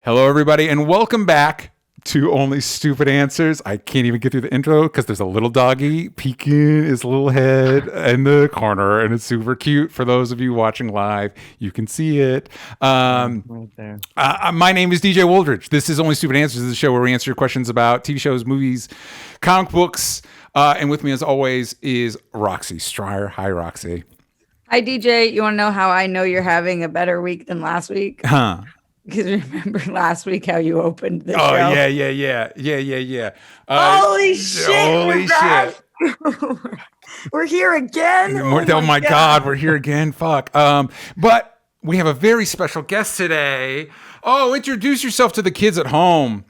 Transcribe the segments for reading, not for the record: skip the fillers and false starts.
Hello, everybody, and welcome back to Only Stupid Answers. I can't even get through the intro because there's a little doggy peeking his little head in the corner, and it's super cute. For those of you watching live, you can see it. Right there. My name is DJ Woldridge. This is Only Stupid Answers. This is a show where we answer your questions about TV shows, movies, comic books, and with me, as always, is Roxy Stryer. Hi, Roxy. Hi, DJ. You want to know how I know you're having a better week than last week? Huh. Because remember last week how you opened the show? Oh, yeah. Holy shit. Holy shit. We're here again. Oh my God, we're here again. Fuck. But we have a very special guest today. Oh, introduce yourself to the kids at home.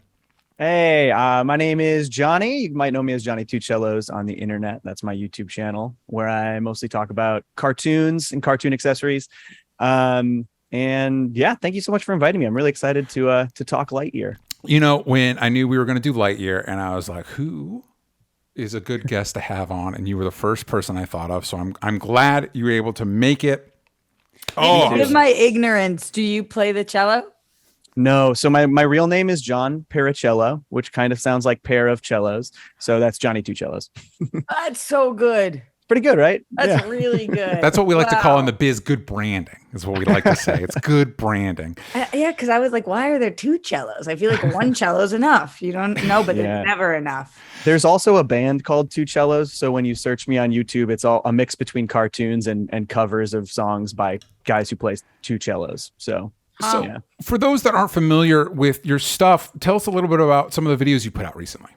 Hey, my name is Johnny. You might know me as Johnny Two Cellos on the internet. That's my YouTube channel where I mostly talk about cartoons and cartoon accessories. And yeah, thank you so much for inviting me. I'm really excited to talk Lightyear. You know, when I knew we were going to do Lightyear, and I was like, who is a good guest to have on? And you were the first person I thought of. So I'm glad you were able to make it. Oh, with my ignorance, do you play the cello? No, so my real name is John Paracello, which kind of sounds like pair of cellos. So that's Johnny Two Cellos. That's so good. Pretty good, right? That's really good. That's what we like to call in the biz good branding, is what we like to say. It's good branding. Yeah, because I was like, why are there two cellos? I feel like one cello is enough. You don't know, but it's never enough. There's also a band called Two Cellos. So when you search me on YouTube, it's all a mix between cartoons and covers of songs by guys who play two cellos. So for those that aren't familiar with your stuff, tell us a little bit about some of the videos you put out recently.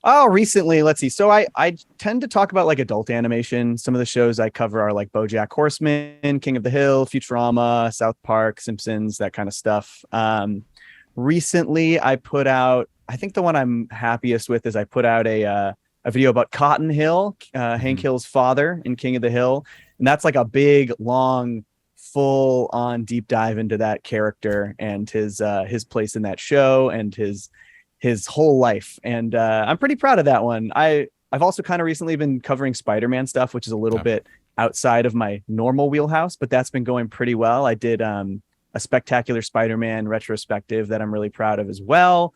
Oh, recently, let's see. So I tend to talk about like adult animation. Some of the shows I cover are like BoJack Horseman, King of the Hill, Futurama, South Park, Simpsons, that kind of stuff. Recently, I put out, I think the one I'm happiest with is I put out a video about Cotton Hill, Hank Hill's father in King of the Hill. And that's like a big, long, full on deep dive into that character and his place in that show and his whole life. And I'm pretty proud of that one. I've also kind of recently been covering SpiderMan stuff, which is a little bit outside of my normal wheelhouse, but that's been going pretty well. I did a spectacular SpiderMan retrospective that I'm really proud of as well.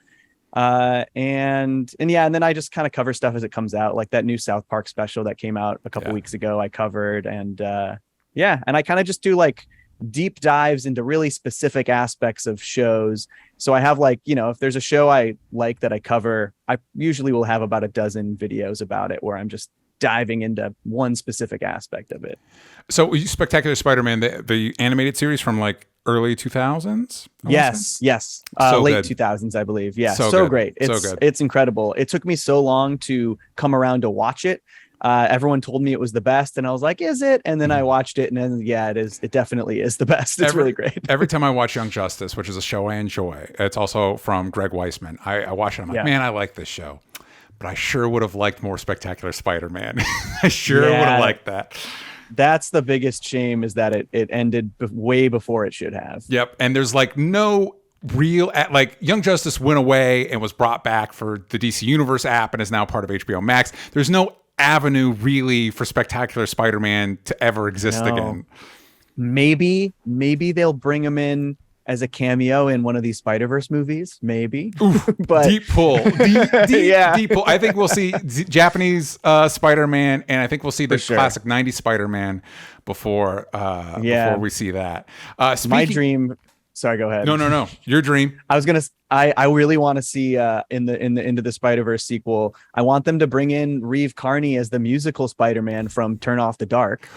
And then I just kind of cover stuff as it comes out, like that new South Park special that came out a couple weeks ago, I covered. And and I kind of just do like deep dives into really specific aspects of shows. So I have like, if there's a show I like that I cover, I usually will have about a dozen videos about it where I'm just diving into one specific aspect of it. So Spectacular Spider-Man, the animated series from like early 2000s? Yes. So late good. 2000s, I believe. Yeah. So great. It's incredible. It took me so long to come around to watch it. Everyone told me it was the best, and I was like, is it? And then I watched it, and then it is. It definitely is the best. It's really great. Every time I watch Young Justice, which is a show I enjoy, it's also from Greg Weisman. I watch it, I'm like, man, I like this show, but I sure would have liked more Spectacular Spider-Man. I sure would have liked that. That's the biggest shame, is that it ended way before it should have. Yep, and there's like no real, like Young Justice went away and was brought back for the DC Universe app and is now part of HBO Max. There's no avenue really for Spectacular Spider-Man to ever exist again. Maybe they'll bring him in as a cameo in one of these Spider-Verse movies, maybe. Oof, but deep pull. Deep pull. I think we'll see Japanese Spider-Man, and I think we'll see the classic 90s Spider-Man before we see that. My dream. Sorry, go ahead. No. Your dream. I really want to see in the Into the Spider-Verse sequel. I want them to bring in Reeve Carney as the musical Spider-Man from Turn Off the Dark.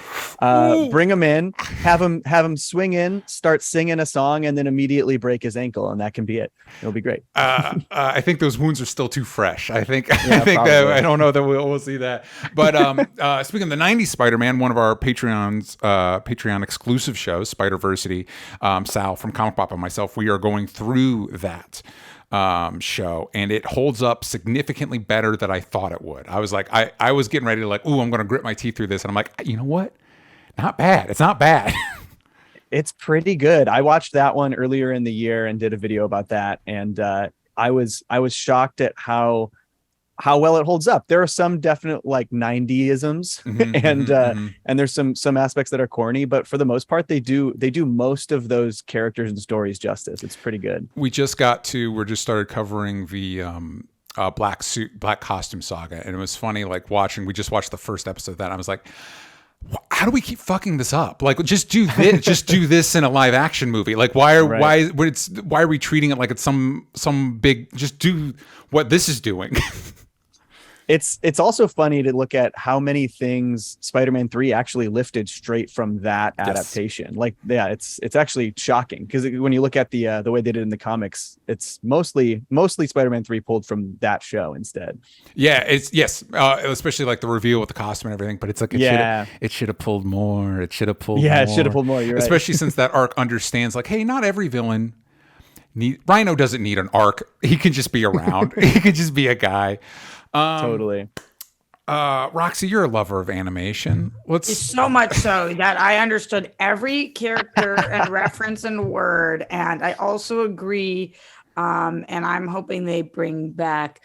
Bring him in, have him swing in, start singing a song, and then immediately break his ankle, and that can be it. It'll be great. I think those wounds are still too fresh. I think I don't know that we'll see that. But speaking of the 90s Spider-Man, one of our Patreon exclusive shows, Spider-Versity, Sal from Comic Pop and myself, we are going through that show, and it holds up significantly better than I thought it would. I was like, I was getting ready to like, I'm going to grit my teeth through this, and I'm like, you know what? Not bad. It's not bad. It's pretty good. I watched that one earlier in the year and did a video about that, and I was shocked at how how well it holds up. There are some definite like 90isms and there's some aspects that are corny, but for the most part they do most of those characters and stories justice. It's pretty good. We're just started covering the black costume saga, and it was funny like we just watched the first episode of that, and I was like, how do we keep fucking this up? Like, just do this, just do this in a live action movie. Like, why are we treating it like it's some big? Just do what this is doing. It's also funny to look at how many things Spider-Man 3 actually lifted straight from that adaptation. Like, yeah, it's actually shocking because when you look at the way they did it in the comics, it's mostly Spider-Man 3 pulled from that show instead. Yeah, especially like the reveal with the costume and everything. But it's like it should have pulled more. It should have pulled. Yeah, it should have pulled more. You're especially right. since that arc understands like, hey, not every villain. Rhino doesn't need an arc. He can just be around. He can just be a guy. Totally. Roxy, you're a lover of animation. So much so that I understood every character and reference and word, and I also agree. And I'm hoping they bring back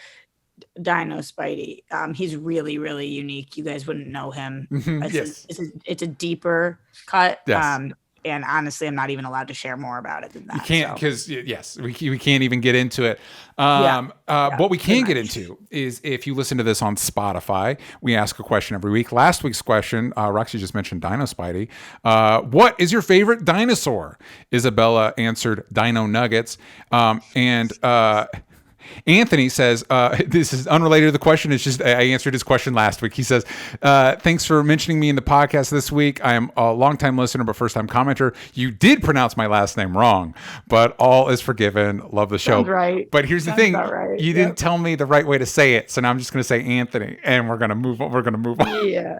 Dino Spidey. He's really, really unique. You guys wouldn't know him. It's a deeper cut. Yes. And honestly, I'm not even allowed to share more about it than that. You can't, because we can't even get into it. What we can get into is if you listen to this on Spotify, we ask a question every week. Last week's question, Roxy just mentioned Dino Spidey. What is your favorite dinosaur? Isabella answered Dino Nuggets. Anthony says, this is unrelated to the question. It's just, I answered his question last week. He says, thanks for mentioning me in the podcast this week. I am a longtime listener, but first time commenter. You did pronounce my last name wrong, but all is forgiven. Love the show. Sounds right. But here's the thing. Right. You didn't tell me the right way to say it. So now I'm just going to say Anthony, and we're going to move on. Yeah.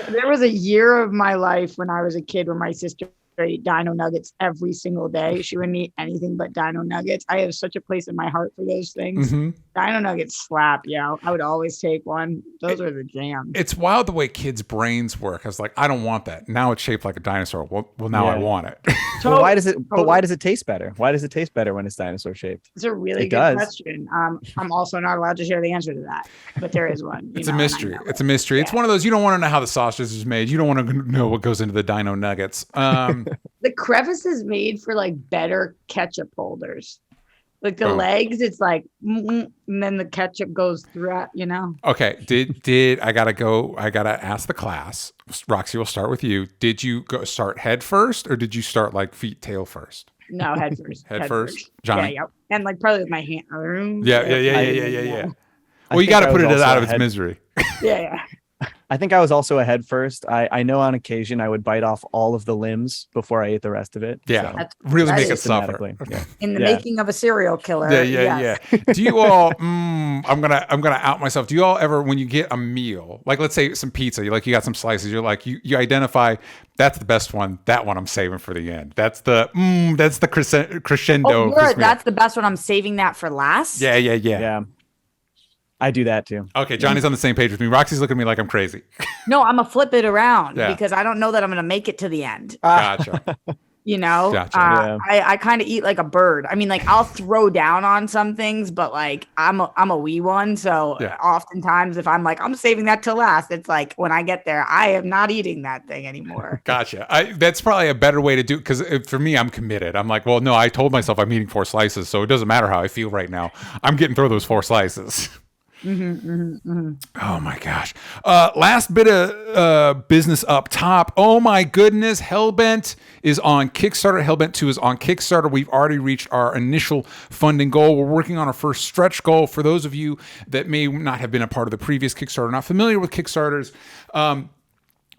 There was a year of my life when I was a kid where my sister ate Dino Nuggets every single day. She wouldn't eat anything but Dino Nuggets. I have such a place in my heart for those things. Dino Nuggets slap, I would always take one. Those are the jam. It's wild the way kids' brains work. I was like, I don't want that. Now it's shaped like a dinosaur. Well, now I want it. Well, why does it taste better? Why does it taste better when it's dinosaur shaped? It's a really good question. I'm also not allowed to share the answer to that, but there is one. It's a mystery. It's a mystery. Yeah. It's one of those, you don't want to know how the sausage is made. You don't want to know what goes into the Dino Nuggets. The crevice is made for like better ketchup holders. Like the legs, it's like, and then the ketchup goes throughout, Okay. I gotta ask the class. Roxy, we'll start with you. Did you start head first or did you start like feet, tail first? No, head first. head first. Johnny? Yeah. And like probably with my hand. Yeah. Well, you got to put it out of its misery. Yeah. I think I was also a head first. I know on occasion I would bite off all of the limbs before I ate the rest of it. Yeah, so really make it suffer. Yeah. In the making of a serial killer. Yeah. Do you all? I'm gonna out myself. Do you all ever, when you get a meal, like let's say some pizza, you got some slices, you're like you identify that's the best one. That one I'm saving for the end. That's the crescendo. Oh, that's the best one. I'm saving that for last. Yeah. I do that too. Okay, Johnny's on the same page with me. Roxy's looking at me like I'm crazy. No, I'm gonna flip it around because I don't know that I'm gonna make it to the end. Gotcha. Gotcha. I kind of eat like a bird. I mean, like I'll throw down on some things, but like I'm a wee one. So oftentimes if I'm like, I'm saving that to last, it's like when I get there, I am not eating that thing anymore. Gotcha. That's probably a better way to do it because for me, I'm committed. I'm like, well, no, I told myself I'm eating 4 slices, so it doesn't matter how I feel right now. I'm getting through those 4 slices. Oh my gosh. Last bit of business up top. Oh my goodness. HELLBENT is on Kickstarter. HELLBENT 2 is on Kickstarter. We've already reached our initial funding goal. We're working on our first stretch goal. For those of you that may not have been a part of the previous Kickstarter, not familiar with Kickstarters,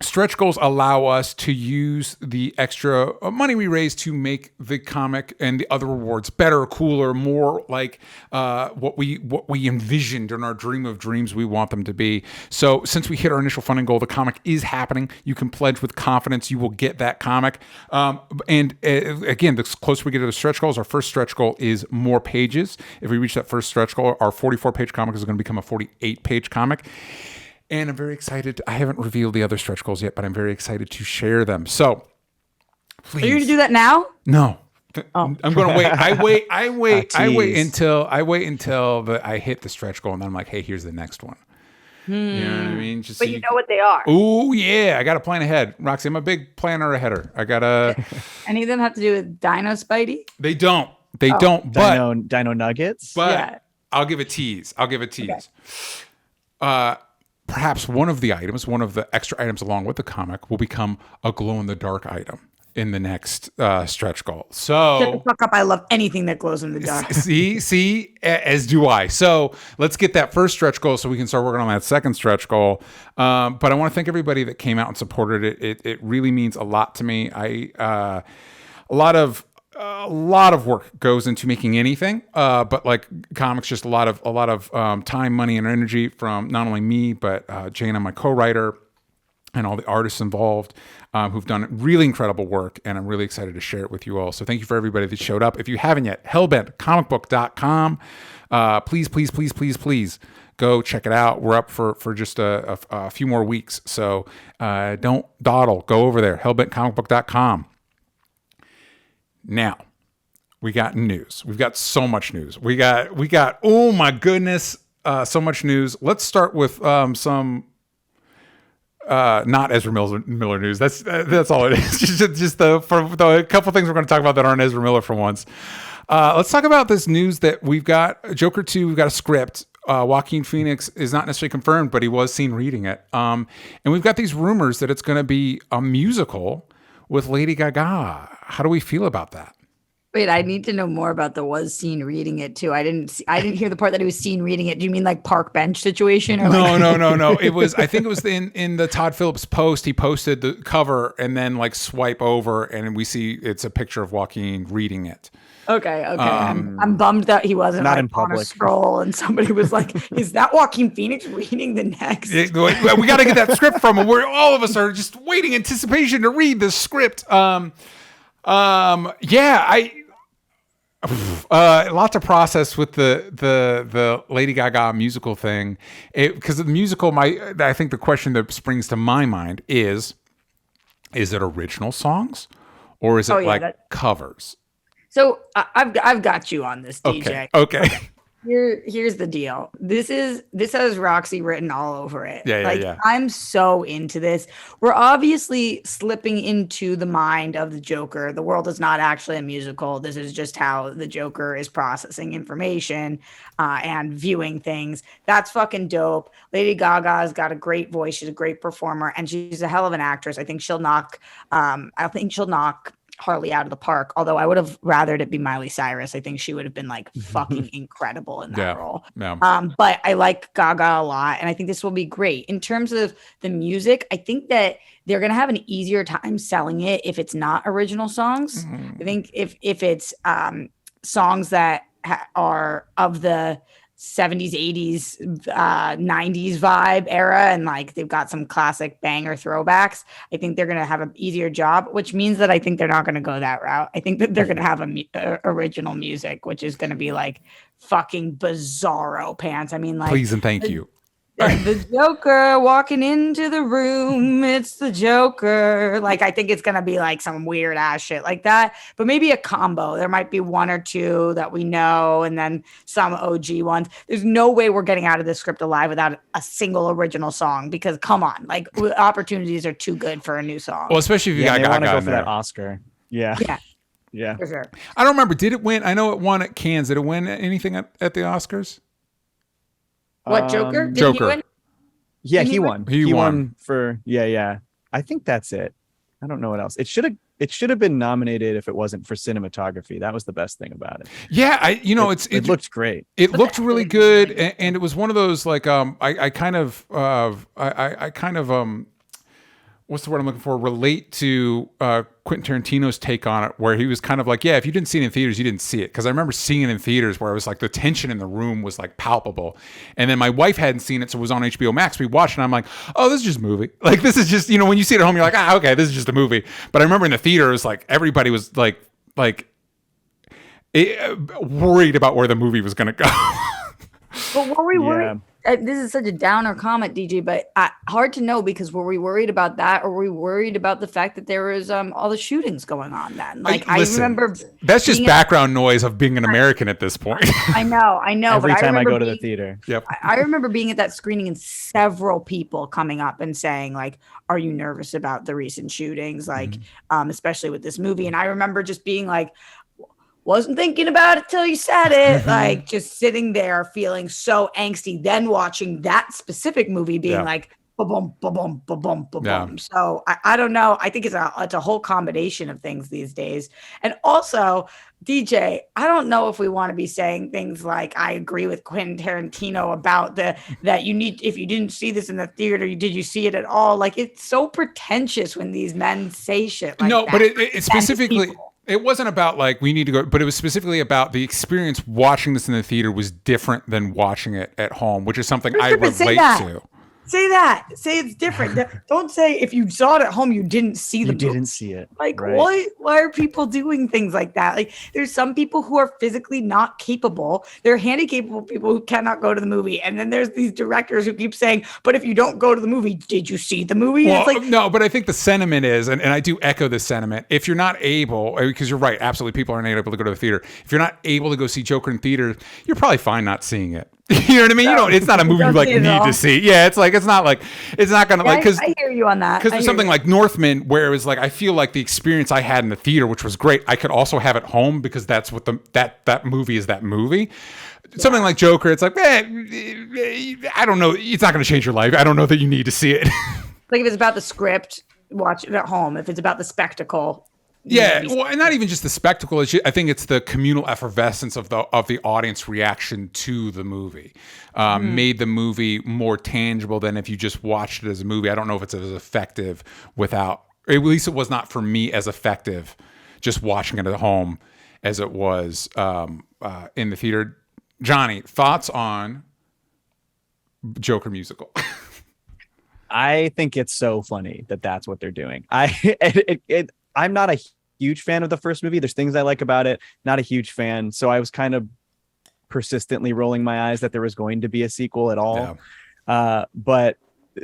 stretch goals allow us to use the extra money we raise to make the comic and the other rewards better, cooler, more like what we envisioned in our dream of dreams we want them to be. So since we hit our initial funding goal, the comic is happening. You can pledge with confidence you will get that comic. And again, the closer we get to the stretch goals, our first stretch goal is more pages. If we reach that first stretch goal, our 44-page comic is going to become a 48-page comic. And I'm very excited. I haven't revealed the other stretch goals yet, but I'm very excited to share them. So, please. Are you going to do that now? No. Oh. I'm going to wait. I wait tease. until I hit the stretch goal, and then I'm like, hey, here's the next one. You know what I mean? Just But so you know what they are. Oh yeah, I got to plan ahead, Roxy. I'm a big planner aheader. I gotta. Any of them have to do with Dino Spidey? They don't. They don't. But Dino Nuggets. But Yeah. I'll give a tease. Okay. Perhaps one of the items, one of the extra items along with the comic, will become a glow in the dark item in the next stretch goal. So Shut the fuck up. I love anything that glows in the dark. see, as do I. So let's get that first stretch goal so we can start working on that second stretch goal. But I want to thank everybody that came out and supported it. It really means a lot to me. A lot of work goes into making anything, but like comics, just a lot of time, money, and energy from not only me but Jana, my co-writer, and all the artists involved who've done really incredible work, and I'm really excited to share it with you all. So thank you for everybody that showed up. If you haven't yet, hellbentcomicbook.com. Please go check it out. We're up for just a few more weeks, so don't dawdle. Go over there, hellbentcomicbook.com. Now, we got news. We've got so much news. We got oh my goodness, so much news. Let's start with some not Ezra Miller news. That's all it is. just a couple things we're going to talk about that aren't Ezra Miller for once. Let's talk about this news that we've got Joker 2. We've got a script. Joaquin Phoenix is not necessarily confirmed, but he was seen reading it. And we've got these rumors that it's going to be a musical with Lady Gaga. How do we feel about that? Wait, I need to know more about the was seen reading it too. I didn't hear the part that he was seen reading it. Do you mean like park bench situation? Or No. It was. I think it was in the Todd Phillips post. He posted the cover and then like swipe over and we see it's a picture of Joaquin reading it. Okay. I'm bummed that he wasn't not like in public. on a stroll and somebody was like, "Is that Joaquin Phoenix reading the next?" We got to get that script from him. We're all of us are just waiting anticipation to read this script. Lots of process with the Lady Gaga musical thing, because the musical, I think the question that springs to my mind is it original songs or is it covers? So I've got you on this, DJ. Okay. Here's the deal. This has Roxy written all over it. Yeah. I'm so into this. We're obviously slipping into the mind of the Joker. The world is not actually a musical. This is just how the Joker is processing information and viewing things. That's fucking dope. Lady Gaga's got a great voice. She's a great performer, and she's a hell of an actress. I think she'll knock Harley out of the park, although I would have rathered it be Miley Cyrus. I think she would have been like fucking incredible in that role. Yeah. But I like Gaga a lot, and I think this will be great. In terms of the music, I think that they're going to have an easier time selling it if it's not original songs. I think if it's songs that are of the 70s, 80s, 90s vibe era, and like they've got some classic banger throwbacks, I think they're going to have an easier job, which means that I think they're not going to go that route. I think that they're going to have original music, which is going to be like fucking bizarro pants. I mean, like, please and thank you. The Joker walking into the room, it's the Joker. Like, I think it's gonna be like some weird ass shit like that, but maybe a combo. There might be one or two that we know, and then some OG ones. There's no way we're getting out of this script alive without a single original song, because come on, like opportunities are too good for a new song. Well, especially if you got Gaga Gaga go in for there. that Oscar. Yeah. For sure. I don't remember. Did it win? I know it won at Cannes. Did it win anything at the Oscars? What, Joker? Did Joker. he win? Yeah, he won. He won for I think that's it. I don't know what else. It should have been nominated if it wasn't for cinematography. That was the best thing about it. Yeah, it looked great. It looked really good, and it was one of those like I kind of what's the word I'm looking for? Relate to Quentin Tarantino's take on it, where he was kind of like, yeah, if you didn't see it in theaters, you didn't see it. Because I remember seeing it in theaters where it was like the tension in the room was like palpable. And then my wife hadn't seen it, so it was on HBO Max. We watched it, and I'm like, oh, this is just a movie. Like, this is just, when you see it at home, you're like, okay, this is just a movie. But I remember in the theater, it was like everybody was like worried about where the movie was going to go. But were we worried? this is such a downer comment, DJ, but hard to know because were we worried about that, or were we worried about the fact that there was all the shootings going on then? Like, Listen, I remember that's just background noise of being an American at this point. I know. Every but time I go to being, the theater. Yep. I remember being at that screening and several people coming up and saying, like, "Are you nervous about the recent shootings?" Like, especially with this movie. And I remember just being like, wasn't thinking about it till you said it. Like, just sitting there feeling so angsty, then watching that specific movie being like, ba-boom, ba-boom, ba-boom, ba-boom. So I don't know. I think it's a whole combination of things these days. And also, DJ, I don't know if we want to be saying things like, I agree with Quentin Tarantino about that you need, if you didn't see this in the theater, did you see it at all? Like, it's so pretentious when these men say shit like that. No, but it specifically... It wasn't about like we need to go, but it was specifically about the experience watching this in the theater was different than watching it at home, which is something I relate to. Say that. Say it's different. Don't say if you saw it at home, you didn't see the movie. Didn't see it. Like, why are people doing things like that? Like, there's some people who are physically not capable. They're handicappable people who cannot go to the movie. And then there's these directors who keep saying, but if you don't go to the movie, did you see the movie? Well, it's like, no, but I think the sentiment is, and I do echo this sentiment, if you're not able, because you're right, absolutely, people aren't able to go to the theater. If you're not able to go see Joker in theater, you're probably fine not seeing it. You know what I mean? No, it's not a movie you like need to see. Yeah, it's not gonna like, because I hear you on that. Because there's something like Northman where it was like, I feel like the experience I had in the theater, which was great, I could also have at home because that's what that movie is. That movie. Something like Joker, it's like, I don't know. It's not going to change your life. I don't know that you need to see it. Like, if it's about the script, watch it at home. If it's about the spectacle. Yeah, well, and not even just the spectacle. I think it's the communal effervescence of the audience reaction to the movie made the movie more tangible than if you just watched it as a movie. I don't know if it's as effective without. At least it was not for me as effective just watching it at home as it was in the theater. Johnny, thoughts on Joker musical? I think it's so funny that that's what they're doing. I'm not a huge fan of the first movie. There's things I like about it. Not a huge fan. So I was kind of persistently rolling my eyes that there was going to be a sequel at all. Yeah. But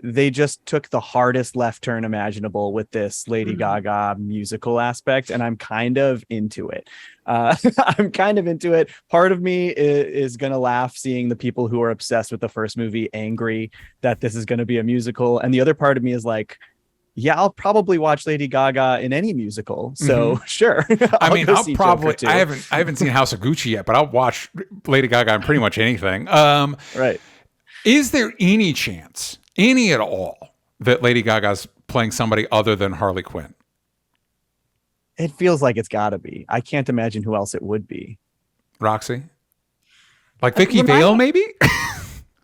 they just took the hardest left turn imaginable with this Lady Gaga musical aspect. And I'm kind of into it. Part of me is going to laugh seeing the people who are obsessed with the first movie angry that this is going to be a musical. And the other part of me is like, yeah, I'll probably watch Lady Gaga in any musical. So sure. I haven't seen House of Gucci yet, but I'll watch Lady Gaga in pretty much anything. Right. Is there any chance, any at all, that Lady Gaga's playing somebody other than Harley Quinn? It feels like it's gotta be. I can't imagine who else it would be. Roxy? Like Vicky Vale, maybe?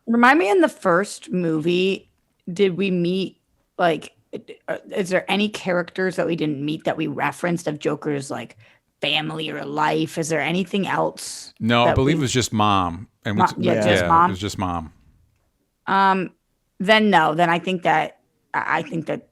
Remind me, in the first movie, did we meet, like, is there any characters that we didn't meet that we referenced of Joker's like family or life? Is there anything else? No, I believe it was just mom. And just mom. It was just mom. Then no. Then I think that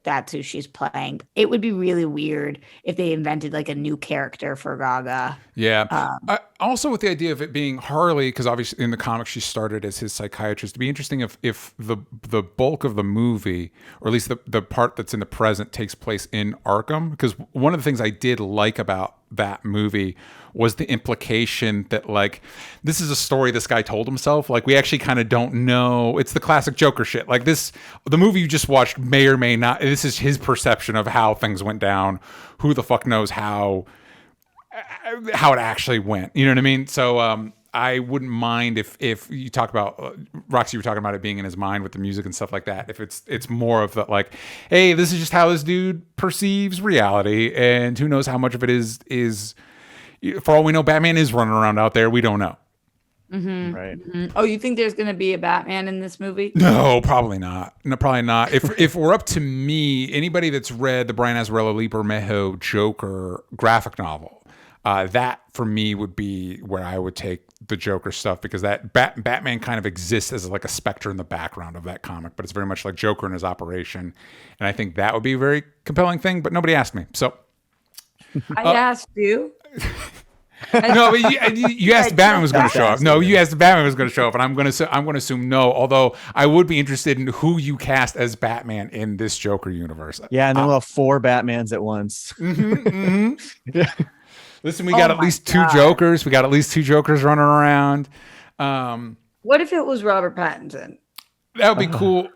that's who she's playing. It would be really weird if they invented like a new character for Gaga. Yeah. Also with the idea of it being Harley, because obviously in the comics she started as his psychiatrist. It'd be interesting if the bulk of the movie, or at least the part that's in the present, takes place in Arkham. Because one of the things I did like about that movie was the implication that like this is a story this guy told himself. Like we actually kind of don't know. It's the classic Joker shit. Like the movie you just watched may or may not. This is his perception of how things went down. Who the fuck knows how it actually went? You know what I mean? So I wouldn't mind if you talk about Roxy, you were talking about it being in his mind with the music and stuff like that. If it's more of the like, hey, this is just how this dude perceives reality, and who knows how much of it is. For all we know, Batman is running around out there. We don't know. Mm-hmm. Right. Mm-hmm. Oh, you think there's going to be a Batman in this movie? No, probably not. No, probably not. If we're up to me, anybody that's read the Brian Azzarello Lee Bermejo Joker graphic novel, that for me would be where I would take the Joker stuff, because that Batman kind of exists as like a specter in the background of that comic, but it's very much like Joker in his operation, and I think that would be a very compelling thing. But nobody asked me, so I asked you. No, but you asked Batman was going to show up. No, you asked Batman was going to show up, and I'm going to assume no. Although I would be interested in who you cast as Batman in this Joker universe. Yeah, and then we'll have 4 Batmans at once. Yeah. Listen, we got at least 2 Jokers. We got at least 2 Jokers running around. What if it was Robert Pattinson? That would be cool.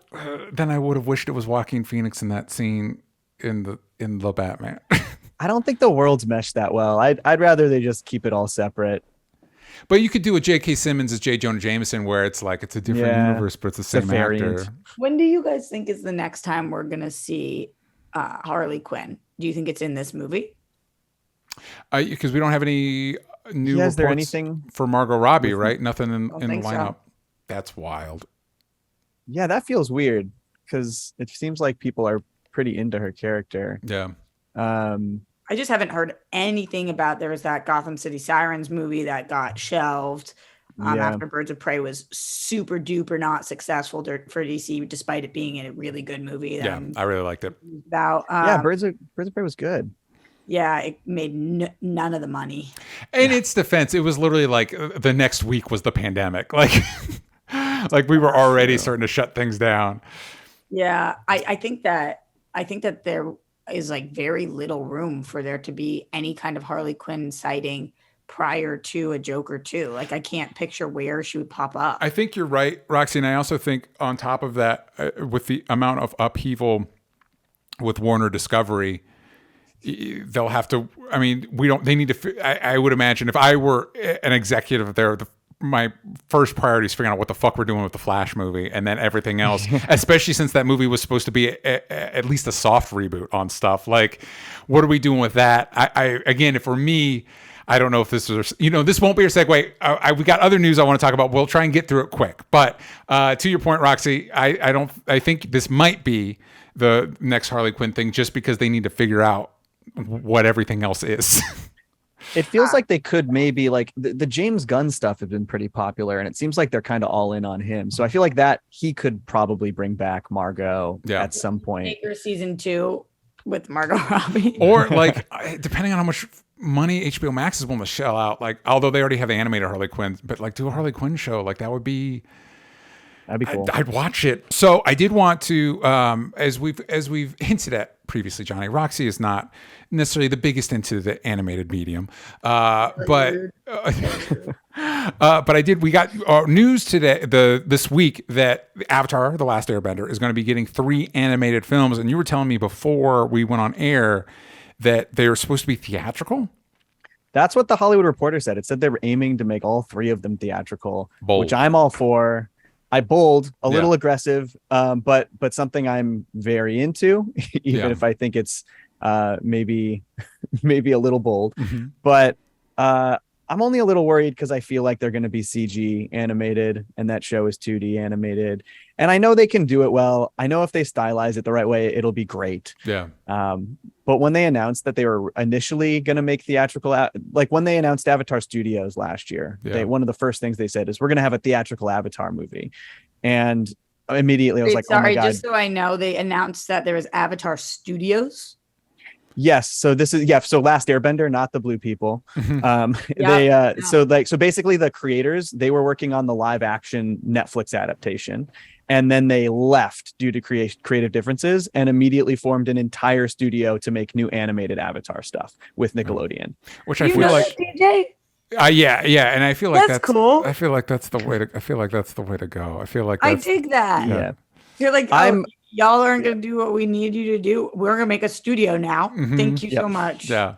Then I would have wished it was Joaquin Phoenix in that scene in the Batman. I don't think the worlds mesh that well. I'd rather they just keep it all separate. But you could do a J.K. Simmons as J. Jonah Jameson, where it's like it's a different universe, but it's the same actor. When do you guys think is the next time we're gonna see Harley Quinn? Do you think it's in this movie? Because we don't have any new reports there anything for Margot Robbie, right? Nothing in the lineup. So. That's wild. Yeah, that feels weird because it seems like people are pretty into her character. Yeah. I just haven't heard anything about. There was that Gotham City Sirens movie that got shelved after Birds of Prey was super duper not successful for DC, despite it being a really good movie. Yeah, I really liked it. Birds of Prey was good. Yeah, it made none of the money. In its defense, it was literally like the next week was the pandemic. Like we were already starting to shut things down. Yeah, I think that there is like very little room for there to be any kind of Harley Quinn sighting prior to a Joker 2. Like I can't picture where she would pop up. I think you're right, Roxy, and I also think on top of that, with the amount of upheaval with Warner Discovery, they'll have to. I mean, they need to. I would imagine if I were an executive there, my first priority is figuring out what the fuck we're doing with the Flash movie, and then everything else. Especially since that movie was supposed to be at least a soft reboot on stuff. Like, what are we doing with that? I again, for me, I don't know if this is. This won't be a segue. We got other news I want to talk about. We'll try and get through it quick. But to your point, Roxy, I think this might be the next Harley Quinn thing, just because they need to figure out what everything else is. It feels like they could maybe like the James Gunn stuff has been pretty popular, and it seems like they're kind of all in on him. So I feel like that he could probably bring back Margot at some point. Taker season 2 with Margot Robbie, or like depending on how much money HBO Max is willing to shell out. Like, although they already have the animated Harley Quinn, but like do a Harley Quinn show, like that'd be cool. I'd watch it. So I did want to, as we've hinted at previously, Johnny, Roxy is not necessarily the biggest into the animated medium, but I did. We got news today, this week, that Avatar: The Last Airbender is going to be getting 3 animated films, and you were telling me before we went on air that they're supposed to be theatrical. That's what the Hollywood Reporter said. It said they were aiming to make all 3 of them theatrical, which I'm all for. A little aggressive, but something I'm very into, even if I think it's maybe a little bold. Mm-hmm. But I'm only a little worried because I feel like they're going to be CG animated, and that show is 2D animated. And I know they can do it well. I know if they stylize it the right way, it'll be great. Yeah. But when they announced that they were initially going to make theatrical, like when they announced Avatar Studios last year, one of the first things they said is we're going to have a theatrical Avatar movie. And immediately I was like, oh my God. Just so I know, they announced that there was Avatar Studios. Yes. So this is, so Last Airbender, not the blue people. So basically the creators, they were working on the live action Netflix adaptation. And then they left due to creative differences and immediately formed an entire studio to make new animated Avatar stuff with Nickelodeon. Which I feel like DJ? Yeah, and I feel like that's cool. I feel like that's the way to. I feel like that's the way to go. I feel like I dig that. Yeah, you're like, y'all aren't gonna do what we need you to do. We're gonna make a studio now. Mm-hmm. Thank you so much. Yeah,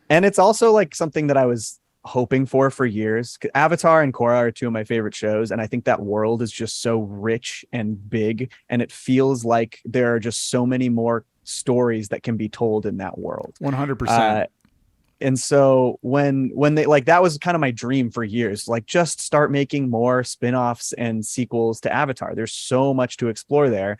and it's also like something that I was hoping for years. Avatar and Korra are 2 of my favorite shows, and I think that world is just so rich and big, and it feels like there are just so many more stories that can be told in that world. 100%. And so when they like, that was kind of my dream for years, like just start making more spin-offs and sequels to Avatar. There's so much to explore there.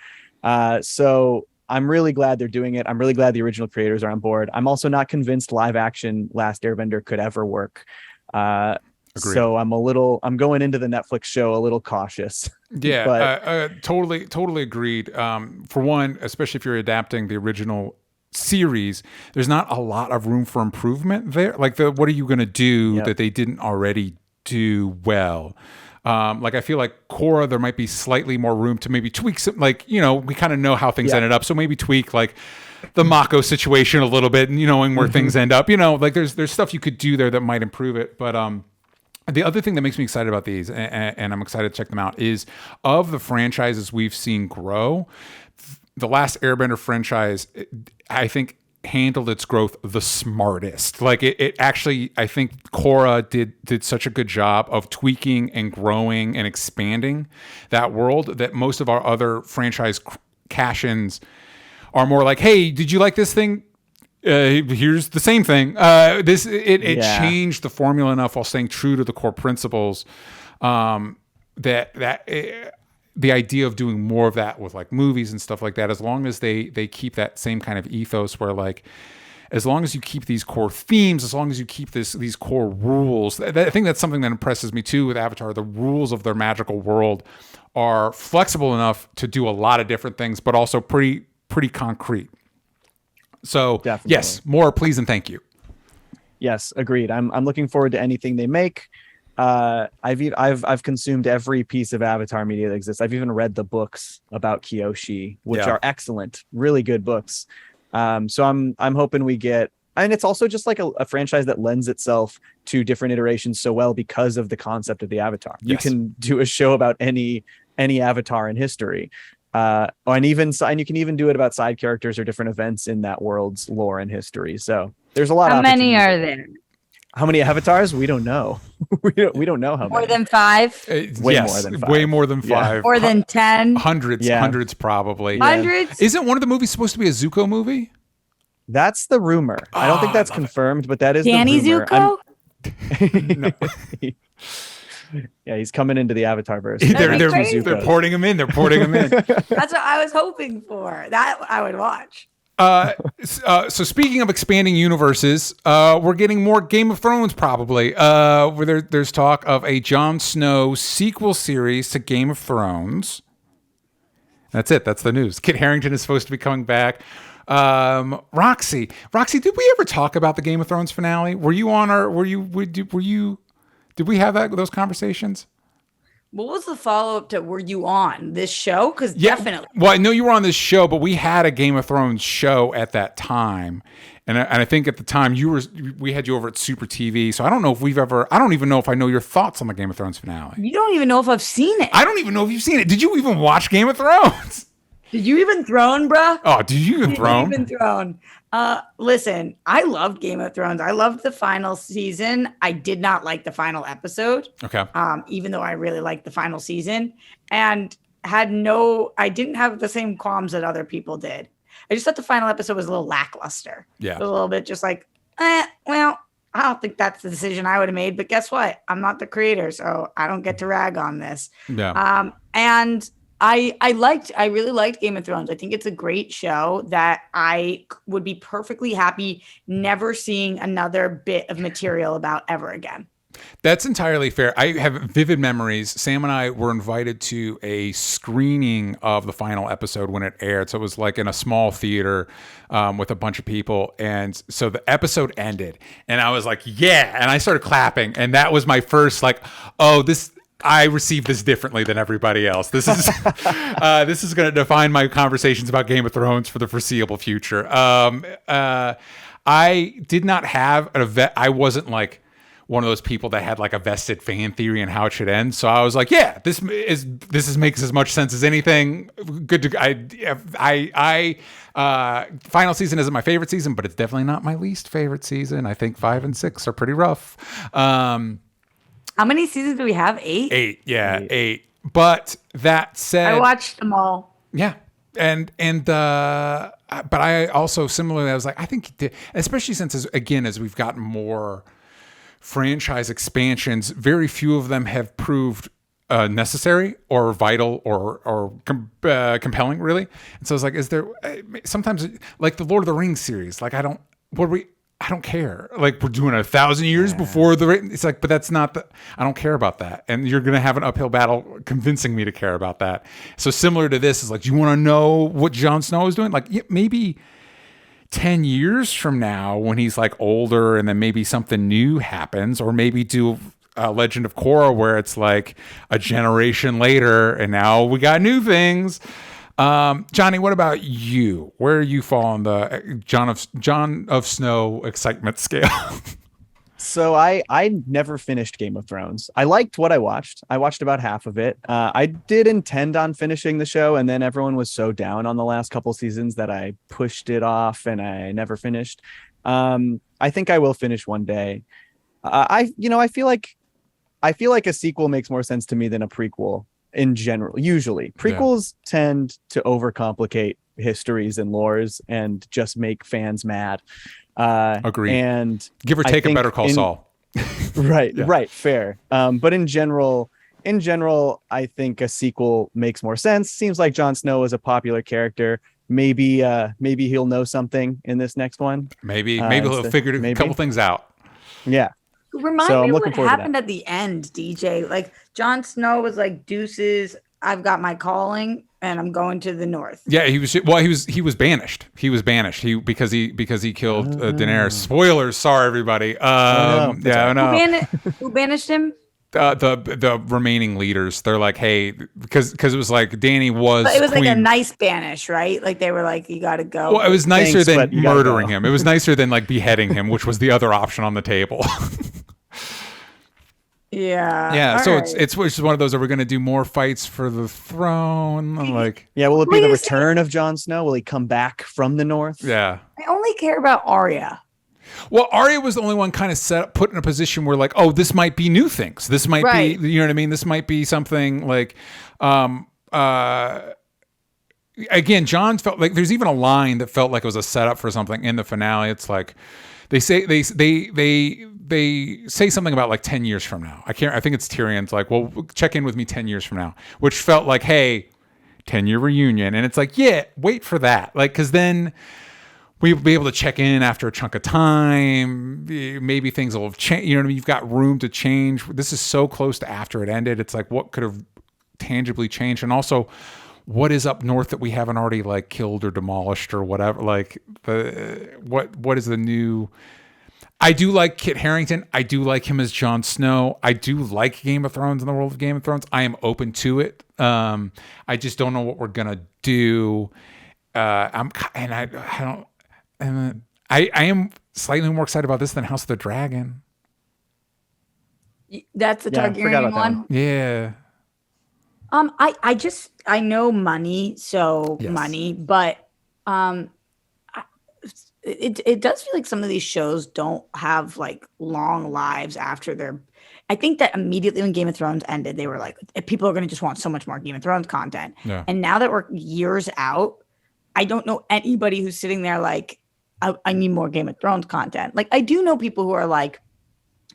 So I'm really glad they're doing it. I'm really glad the original creators are on board. I'm also not convinced live action Last Airbender could ever work. So I'm going into the Netflix show a little cautious. Yeah, but totally agreed. For one, especially if you're adapting the original series, there's not a lot of room for improvement there. Like, what are you going to do that they didn't already do well? Like, I feel like Korra, there might be slightly more room to maybe tweak some, like, you know, we kind of know how things ended up. So maybe tweak like the Mako situation a little bit and, you knowing where things end up, you know, like there's stuff you could do there that might improve it. But, the other thing that makes me excited about these, and I'm excited to check them out, is of the franchises we've seen grow, the last Airbender franchise, I think, handled its growth the smartest. Like it actually, I think Korra did such a good job of tweaking and growing and expanding that world that most of our other franchise cash-ins are more like, hey, did you like this thing? Here's the same thing. It changed the formula enough while staying true to the core principles. The idea of doing more of that with like movies and stuff like that, as long as they keep that same kind of ethos where like, as long as you keep these core themes, as long as you keep these core rules, I think that's something that impresses me too with Avatar. The rules of their magical world are flexible enough to do a lot of different things, but also pretty concrete. So definitely. Yes, more please and thank you. Yes, agreed. I'm looking forward to anything they make. I've consumed every piece of Avatar media that exists. I've even read the books about Kyoshi, which are excellent, really good books. So I'm hoping we get, and it's also just like a franchise that lends itself to different iterations so well because of the concept of the Avatar. Yes. You can do a show about any Avatar in history. And you can even do it about side characters or different events in that world's lore and history. So there's a lot. How many are there? How many avatars? We don't know. we don't know how many. More than 5? Way more than 5. More than 10? Hundreds probably. Hundreds? Isn't one of the movies supposed to be a Zuko movie? That's the rumor. I don't think that's confirmed, but that is Danny the rumor. Zuko? Yeah, he's coming into the Avatar verse. They're porting him in. That's what I was hoping for. That I would watch. So speaking of expanding universes, we're getting more Game of Thrones probably. Where there's talk of a Jon Snow sequel series to Game of Thrones. That's it. That's the news. Kit Harington is supposed to be coming back. Roxy, did we ever talk about the Game of Thrones finale? Were you on did we have those conversations? What was the follow-up to, were you on this show? Because definitely. Well, I know you were on this show, but we had a Game of Thrones show at that time. And I think at the time we had you over at Super TV. So I don't know if I don't even know if I know your thoughts on the Game of Thrones finale. You don't even know if I've seen it. I don't even know if you've seen it. Did you even watch Game of Thrones? Did you even Throne, bro? Oh, did you even Throne? Even Throne. Listen, I loved Game of Thrones. I loved the final season. I did not like the final episode. Okay. Even though I really liked the final season, and I didn't have the same qualms that other people did. I just thought the final episode was a little lackluster. Yeah. A little bit just like, well, I don't think that's the decision I would have made, but guess what? I'm not the creator, so I don't get to rag on this. Yeah. And I really liked Game of Thrones. I think it's a great show that I would be perfectly happy never seeing another bit of material about ever again. That's entirely fair. I have vivid memories. Sam and I were invited to a screening of the final episode when it aired. So it was like in a small theater with a bunch of people. And so the episode ended and I was like, yeah. And I started clapping. And that was my first I received this differently than everybody else. This is this is going to define my conversations about Game of Thrones for the foreseeable future. I did not have I wasn't like one of those people that had like a vested fan theory on how it should end. So I was like, yeah, this makes as much sense as anything. Good to final season isn't my favorite season, but it's definitely not my least favorite season. I think 5 and 6 are pretty rough. How many seasons do we have? 8? 8, yeah, 8. But that said, I watched them all. Yeah, but I also similarly, I was like, I think, especially since as we've gotten more franchise expansions, very few of them have proved necessary or vital or compelling, really. And so I was like, is there sometimes like the Lord of the Rings series? Like, I don't care. Like, we're doing 1,000 years before it's like, but that's not I don't care about that. And you're going to have an uphill battle convincing me to care about that. So similar to this is like, do you want to know what Jon Snow is doing? Like, yeah, maybe 10 years from now when he's like older and then maybe something new happens, or maybe do Legend of Korra where it's like a generation later and now we got new things. Johnny, what about you? Where you fall on the Jon of Snow excitement scale? So I never finished Game of Thrones. I liked what I watched. I watched about half of it. I did intend on finishing the show, and then everyone was so down on the last couple seasons that I pushed it off and I never finished. I think I will finish one day. I feel like a sequel makes more sense to me than a prequel in general. Usually, prequels tend to overcomplicate histories and lores and just make fans mad. Agree. And give or take a Better Call Saul. Right, right, fair. But in general, I think a sequel makes more sense. Seems like Jon Snow is a popular character. Maybe he'll know something in this next one. Maybe he'll figure a couple things out. Yeah. Remind me what happened at the end, DJ. Like Jon Snow was like, deuces, I've got my calling and I'm going to the north. Yeah, he was banished. He was banished. Because he killed Daenerys. Spoilers, sorry everybody. Who banished him? The remaining leaders. They're like, hey, because it was like Dany was. But it was queen. like a nice banish, right? Like they were like, you got to go. Well, it was nicer than murdering him. It was nicer than like beheading him, which was the other option on the table. Yeah. So right. it's one of those. Are we going to do more fights for the throne? I'm like, will it be the return of Jon Snow? Will he come back from the north? Yeah. I only care about Arya. Well, Arya was the only one kind of put in a position where like, oh, this might be new things. This might be, you know what I mean? This might be something like, again, Jon felt like there's even a line that felt like it was a setup for something in the finale. It's like they say something about like 10 years from now. I think it's Tyrion's like, well, check in with me 10 years from now, which felt like, hey, 10-year reunion. And it's like, yeah, wait for that. Like, cause then we'll be able to check in after a chunk of time. Maybe things will have changed. You know what I mean? You've got room to change. This is so close to after it ended. It's like, what could have tangibly changed? And also, what is up north that we haven't already like killed or demolished or whatever? Like what is the new? I do like Kit Harington. I do like him as Jon Snow. I do like Game of Thrones and the world of Game of Thrones. I am open to it. I just don't know what we're gonna do. I am slightly more excited about this than House of the Dragon. That's the Targaryen one. Yeah. I know money, money, but it does feel like some of these shows don't have like long lives after their. I think that immediately when Game of Thrones ended, they were like, people are going to just want so much more Game of Thrones content. Yeah. And now that we're years out, I don't know anybody who's sitting there like, I need more Game of Thrones content. Like I do know people who are like,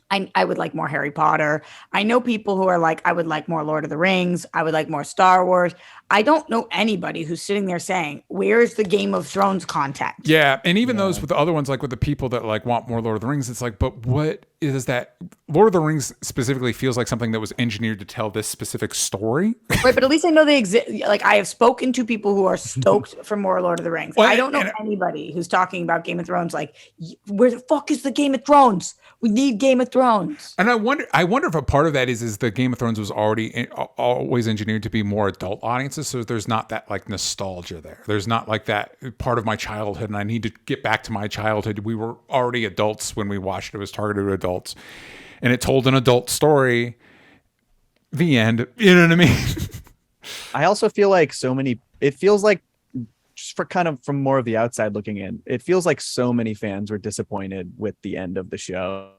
I would like more Harry Potter. I know people who are like, I would like more Lord of the Rings. I would like more Star Wars. I don't know anybody who's sitting there saying, where's the Game of Thrones content? Yeah. And even those with the other ones, like with the people that like want more Lord of the Rings, it's like, but what is that? Lord of the Rings specifically feels like something that was engineered to tell this specific story. Right. But at least I know they exist. Like I have spoken to people who are stoked for more Lord of the Rings. Well, I don't know anybody who's talking about Game of Thrones. Like, where the fuck is the Game of Thrones? We need Game of Thrones. And I wonder if a part of that is the Game of Thrones was always engineered to be more adult audiences. So there's not that like nostalgia there. There's not like that part of my childhood and I need to get back to my childhood. We were already adults when we watched it. It was targeted at adults and it told an adult story. The end. You know what I mean? I also feel like it feels like just from more of the outside looking in, it feels like so many fans were disappointed with the end of the show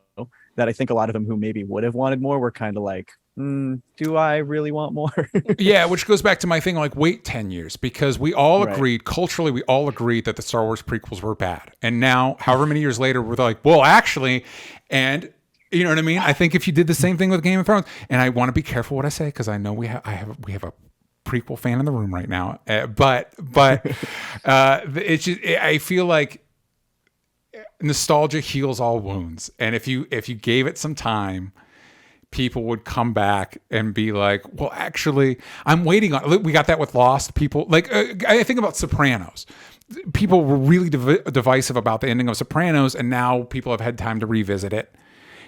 that I think a lot of them who maybe would have wanted more were kind of like, do I really want more? Yeah, which goes back to my thing, like wait 10 years because we all agreed, culturally, we all agreed that the Star Wars prequels were bad. And now, however many years later, we're like, well, actually, and you know what I mean? I think if you did the same thing with Game of Thrones, and I want to be careful what I say because I know we have a prequel fan in the room right now, but it's just, I feel like nostalgia heals all wounds, and if you gave it some time, people would come back and be like, well, actually, I'm waiting on. We got that with Lost. People like I think about Sopranos. people were really divisive about the ending of Sopranos, and now people have had time to revisit it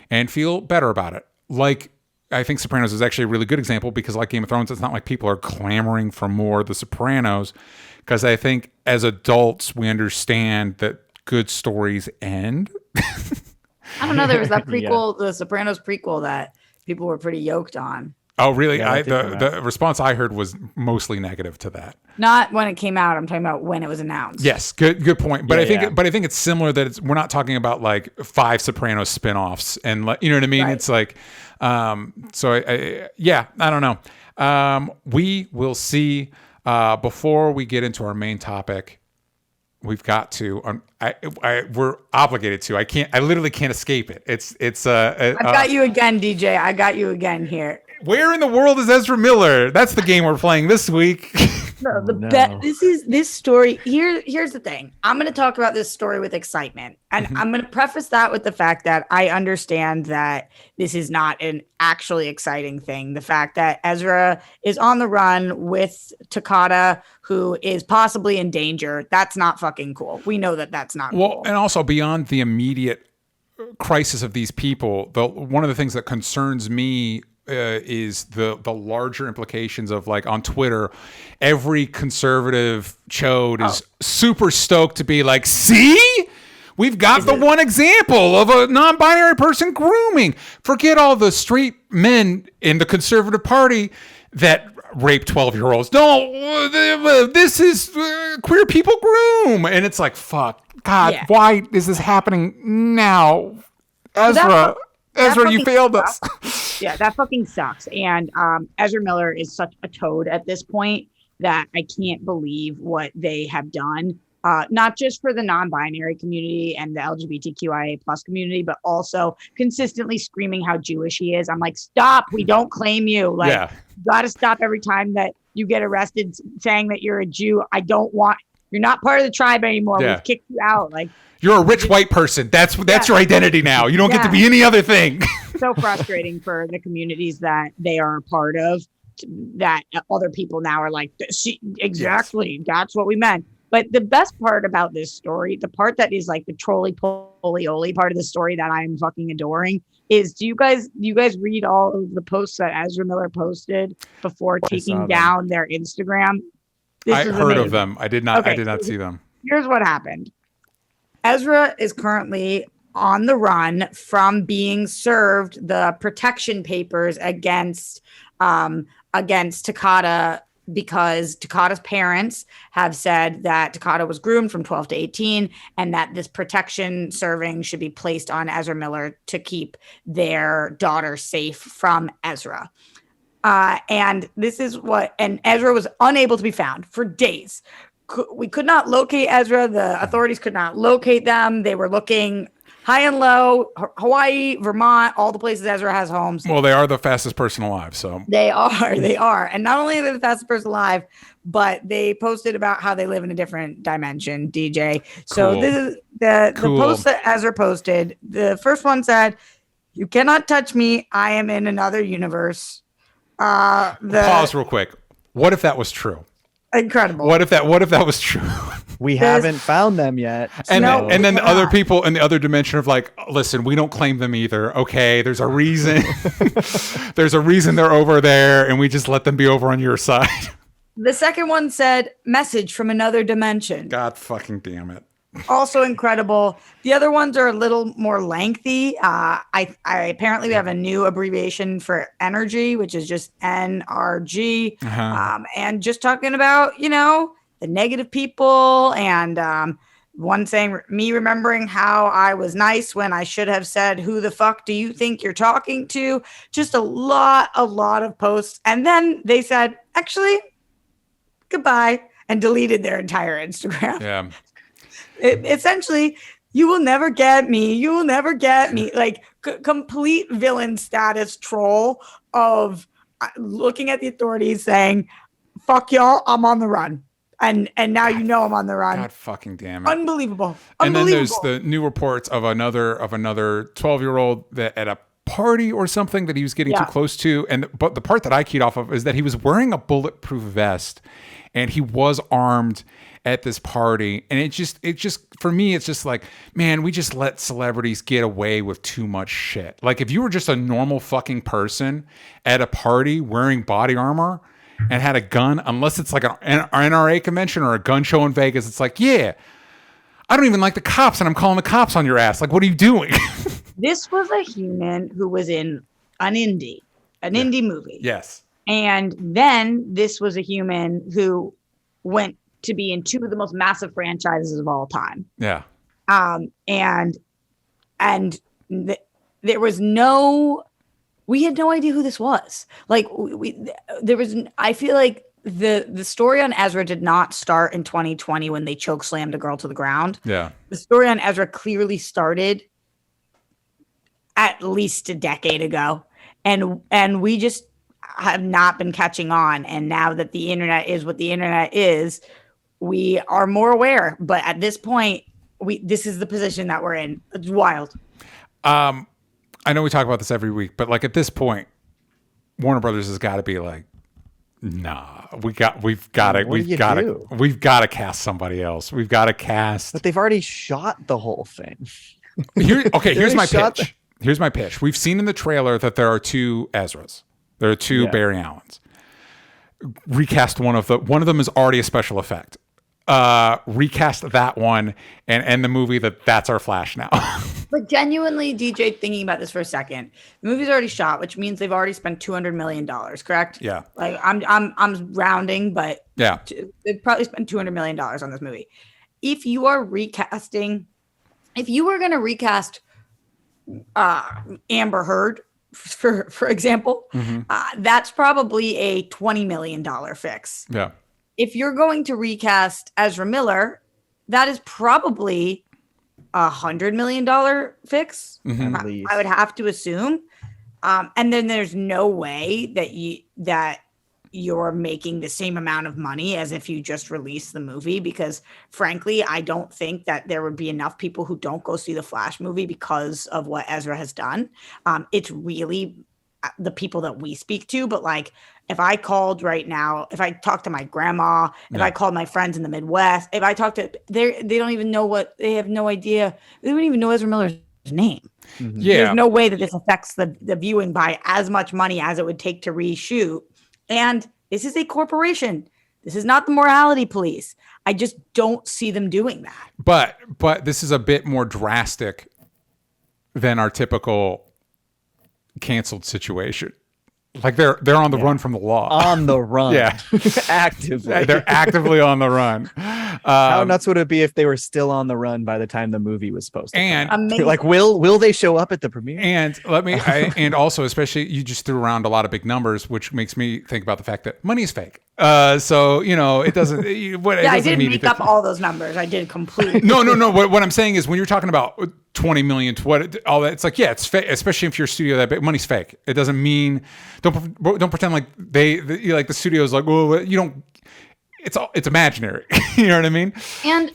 and feel better about it. Like, I think Sopranos is actually a really good example because, like Game of Thrones, it's not like people are clamoring for more of the Sopranos, because I think as adults we understand that good stories end. I don't know. There was that prequel, the Sopranos prequel, that people were pretty yoked on. Oh, really? Yeah, the response I heard was mostly negative to that. Not when it came out. I'm talking about when it was announced. Yes, good point. But I think it's similar that we're not talking about like 5 Sopranos spinoffs and you know what I mean. Right. It's like, I don't know. We will see. Before we get into our main topic, we've got to. We're obligated to. I literally can't escape it. I've got you again, DJ. I got you again here. Where in the world is Ezra Miller? That's the game we're playing this week. This story. Here's the thing. I'm going to talk about this story with excitement, and I'm going to preface that with the fact that I understand that this is not an actually exciting thing. The fact that Ezra is on the run with Takata, who is possibly in danger, that's not fucking cool. We know that that's not cool. And also beyond the immediate crisis of these people, one of the things that concerns me is the larger implications of, like, on Twitter, every conservative chode is super stoked to be like, see, we've got one example of a non-binary person grooming. Forget all the straight men in the conservative party that rape 12-year-olds. No, this is queer people groom. And it's like, fuck, God, why is this happening now? Ezra, you failed us. Yeah, that fucking sucks. And Ezra Miller is such a toad at this point that I can't believe what they have done. Not just for the non-binary community and the LGBTQIA plus community, but also consistently screaming how Jewish he is. I'm like, stop, we don't claim you. Like, you got to stop every time that you get arrested saying that you're a Jew. You're not part of the tribe anymore. We've kicked you out. Like, you're a rich white person. That's your identity now. You don't get to be any other thing. So frustrating for the communities that they are a part of, that other people now are like, exactly, that's what we meant. But the best part about this story, the part that is like the trolley-poly-oly part of the story that I'm fucking adoring, is do you guys read all of the posts that Ezra Miller posted before taking down their Instagram? I heard of them. I did not see them. Here's what happened. Ezra is currently on the run from being served the protection papers against Takata, because Takata's parents have said that Takata was groomed from 12 to 18 and that this protection serving should be placed on Ezra Miller to keep their daughter safe from Ezra. And Ezra was unable to be found for days. We could not locate Ezra. The authorities could not locate them. They were looking high and low, Hawaii, Vermont, all the places Ezra has homes. Well, they are the fastest person alive, so. They are. And not only are they the fastest person alive, but they posted about how they live in a different dimension, DJ. So This is the post that Ezra posted. The first one said, "You cannot touch me. I am in another universe." Pause real quick. What if that was true? Incredible. What if that was true? We haven't found them yet. And then the other people in the other dimension of like, listen, we don't claim them either. Okay, there's a reason. There's a reason they're over there, and we just let them be over on your side. The second one said, "Message from another dimension." God fucking damn it. Also incredible. The other ones are a little more lengthy. I apparently we have a new abbreviation for energy, which is just NRG. And just talking about, the negative people, and one saying, me remembering how I was nice when I should have said, "Who the fuck do you think you're talking to?" Just a lot of posts. And then they said, actually, goodbye, and deleted their entire Instagram. Yeah. Essentially, "You will never get me. You will never get me." Like complete villain status troll of looking at the authorities saying, "Fuck y'all, I'm on the run." And now I'm on the run. God fucking damn it. Unbelievable. And then there's the new reports of another 12-year-old that at a party or something that he was getting too close to. But the part that I keyed off of is that he was wearing a bulletproof vest and he was armed at this party. And it just for me, it's just like, man, we just let celebrities get away with too much shit. Like if you were just a normal fucking person at a party wearing body armor and had a gun, unless it's like an NRA convention or a gun show in Vegas, it's like, yeah, I don't even like the cops and I'm calling the cops on your ass. Like, what are you doing? This was a human who was in an indie movie. Yes. And then this was a human who went to be in two of the most massive franchises of all time. Yeah. There was we had no idea who this was. Like I feel like the story on Ezra did not start in 2020 when they choke slammed a girl to the ground. Yeah. The story on Ezra clearly started at least a decade ago. And we just have not been catching on. And now that the internet is what the internet is, we are more aware. But at this point, this is the position that we're in. It's wild. I know we talk about this every week, but like at this point, Warner Brothers has got to be like, nah, we've got to cast somebody else. We've got to cast. But they've already shot the whole thing. Here's my pitch. Here's my pitch. We've seen in the trailer that there are two Ezras. There are two Barry Allens. Recast one of them is already a special effect. Recast that one and end the movie that's our Flash now. But genuinely, DJ, thinking about this for a second, the movie's already shot, which means they've already spent $200 million, correct? Yeah. Like I'm rounding, but yeah, they've probably spent $200 million on this movie. If you were going to recast Amber Heard, for example, that's probably a $20 million fix. Yeah. If you're going to recast Ezra Miller, that is probably $100 million fix. I would have to assume. And then there's no way that you're making the same amount of money as if you just released the movie, because frankly, I don't think that there would be enough people who don't go see the Flash movie because of what Ezra has done. It's really the people that we speak to, but like if I called right now, if I talked to my grandma, if I called my friends in the Midwest, if I talked to, they don't even know they have no idea. They don't even know Ezra Miller's name. Mm-hmm. Yeah. There's no way that this affects the viewing by as much money as it would take to reshoot. And this is a corporation. This is not the morality police. I just don't see them doing that. But this is a bit more drastic than our typical canceled situation. Like they're on the run from the law. On the run. Yeah. Actively. They're actively on the run. How nuts would it be if they were still on the run by the time the movie was supposed to come? Like, will they show up at the premiere? And and also, especially, you just threw around a lot of big numbers, which makes me think about the fact that money is fake. So, it doesn't. I didn't make up all those numbers. I did completely. No. What I'm saying is when you're talking about 20 million, all that, it's like, yeah, it's fake, especially if you're a studio that big. Money's fake. It doesn't mean, don't pretend like like the studio's like, well, you don't. It's imaginary. You know what I mean? And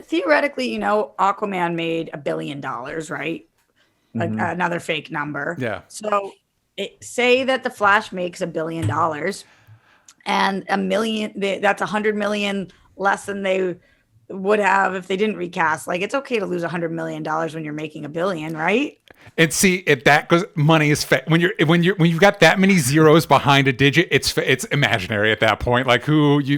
theoretically, Aquaman made $1 billion, right? Mm-hmm. Another fake number. Yeah. So say that the Flash makes $1 billion, and $1 million, that's $100 million less than they would have if they didn't recast. Like, it's okay to lose $100 million when you're making $1 billion, right? And see, that goes, money is fake. When you've got that many zeros behind a digit, it's imaginary at that point. Like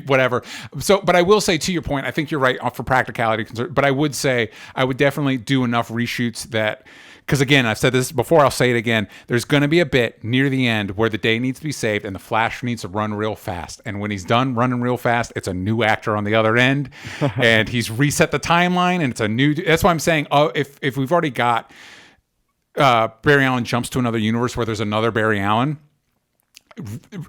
whatever. So, but I will say, to your point, I think you're right for practicality concern. But I would say I would definitely do enough reshoots that, because again, I've said this before, I'll say it again. There's going to be a bit near the end where the day needs to be saved and the Flash needs to run real fast. And when he's done running real fast, it's a new actor on the other end, and he's reset the timeline, and it's a new. That's why I'm saying, if we've already got. Barry Allen jumps to another universe where there's another Barry Allen.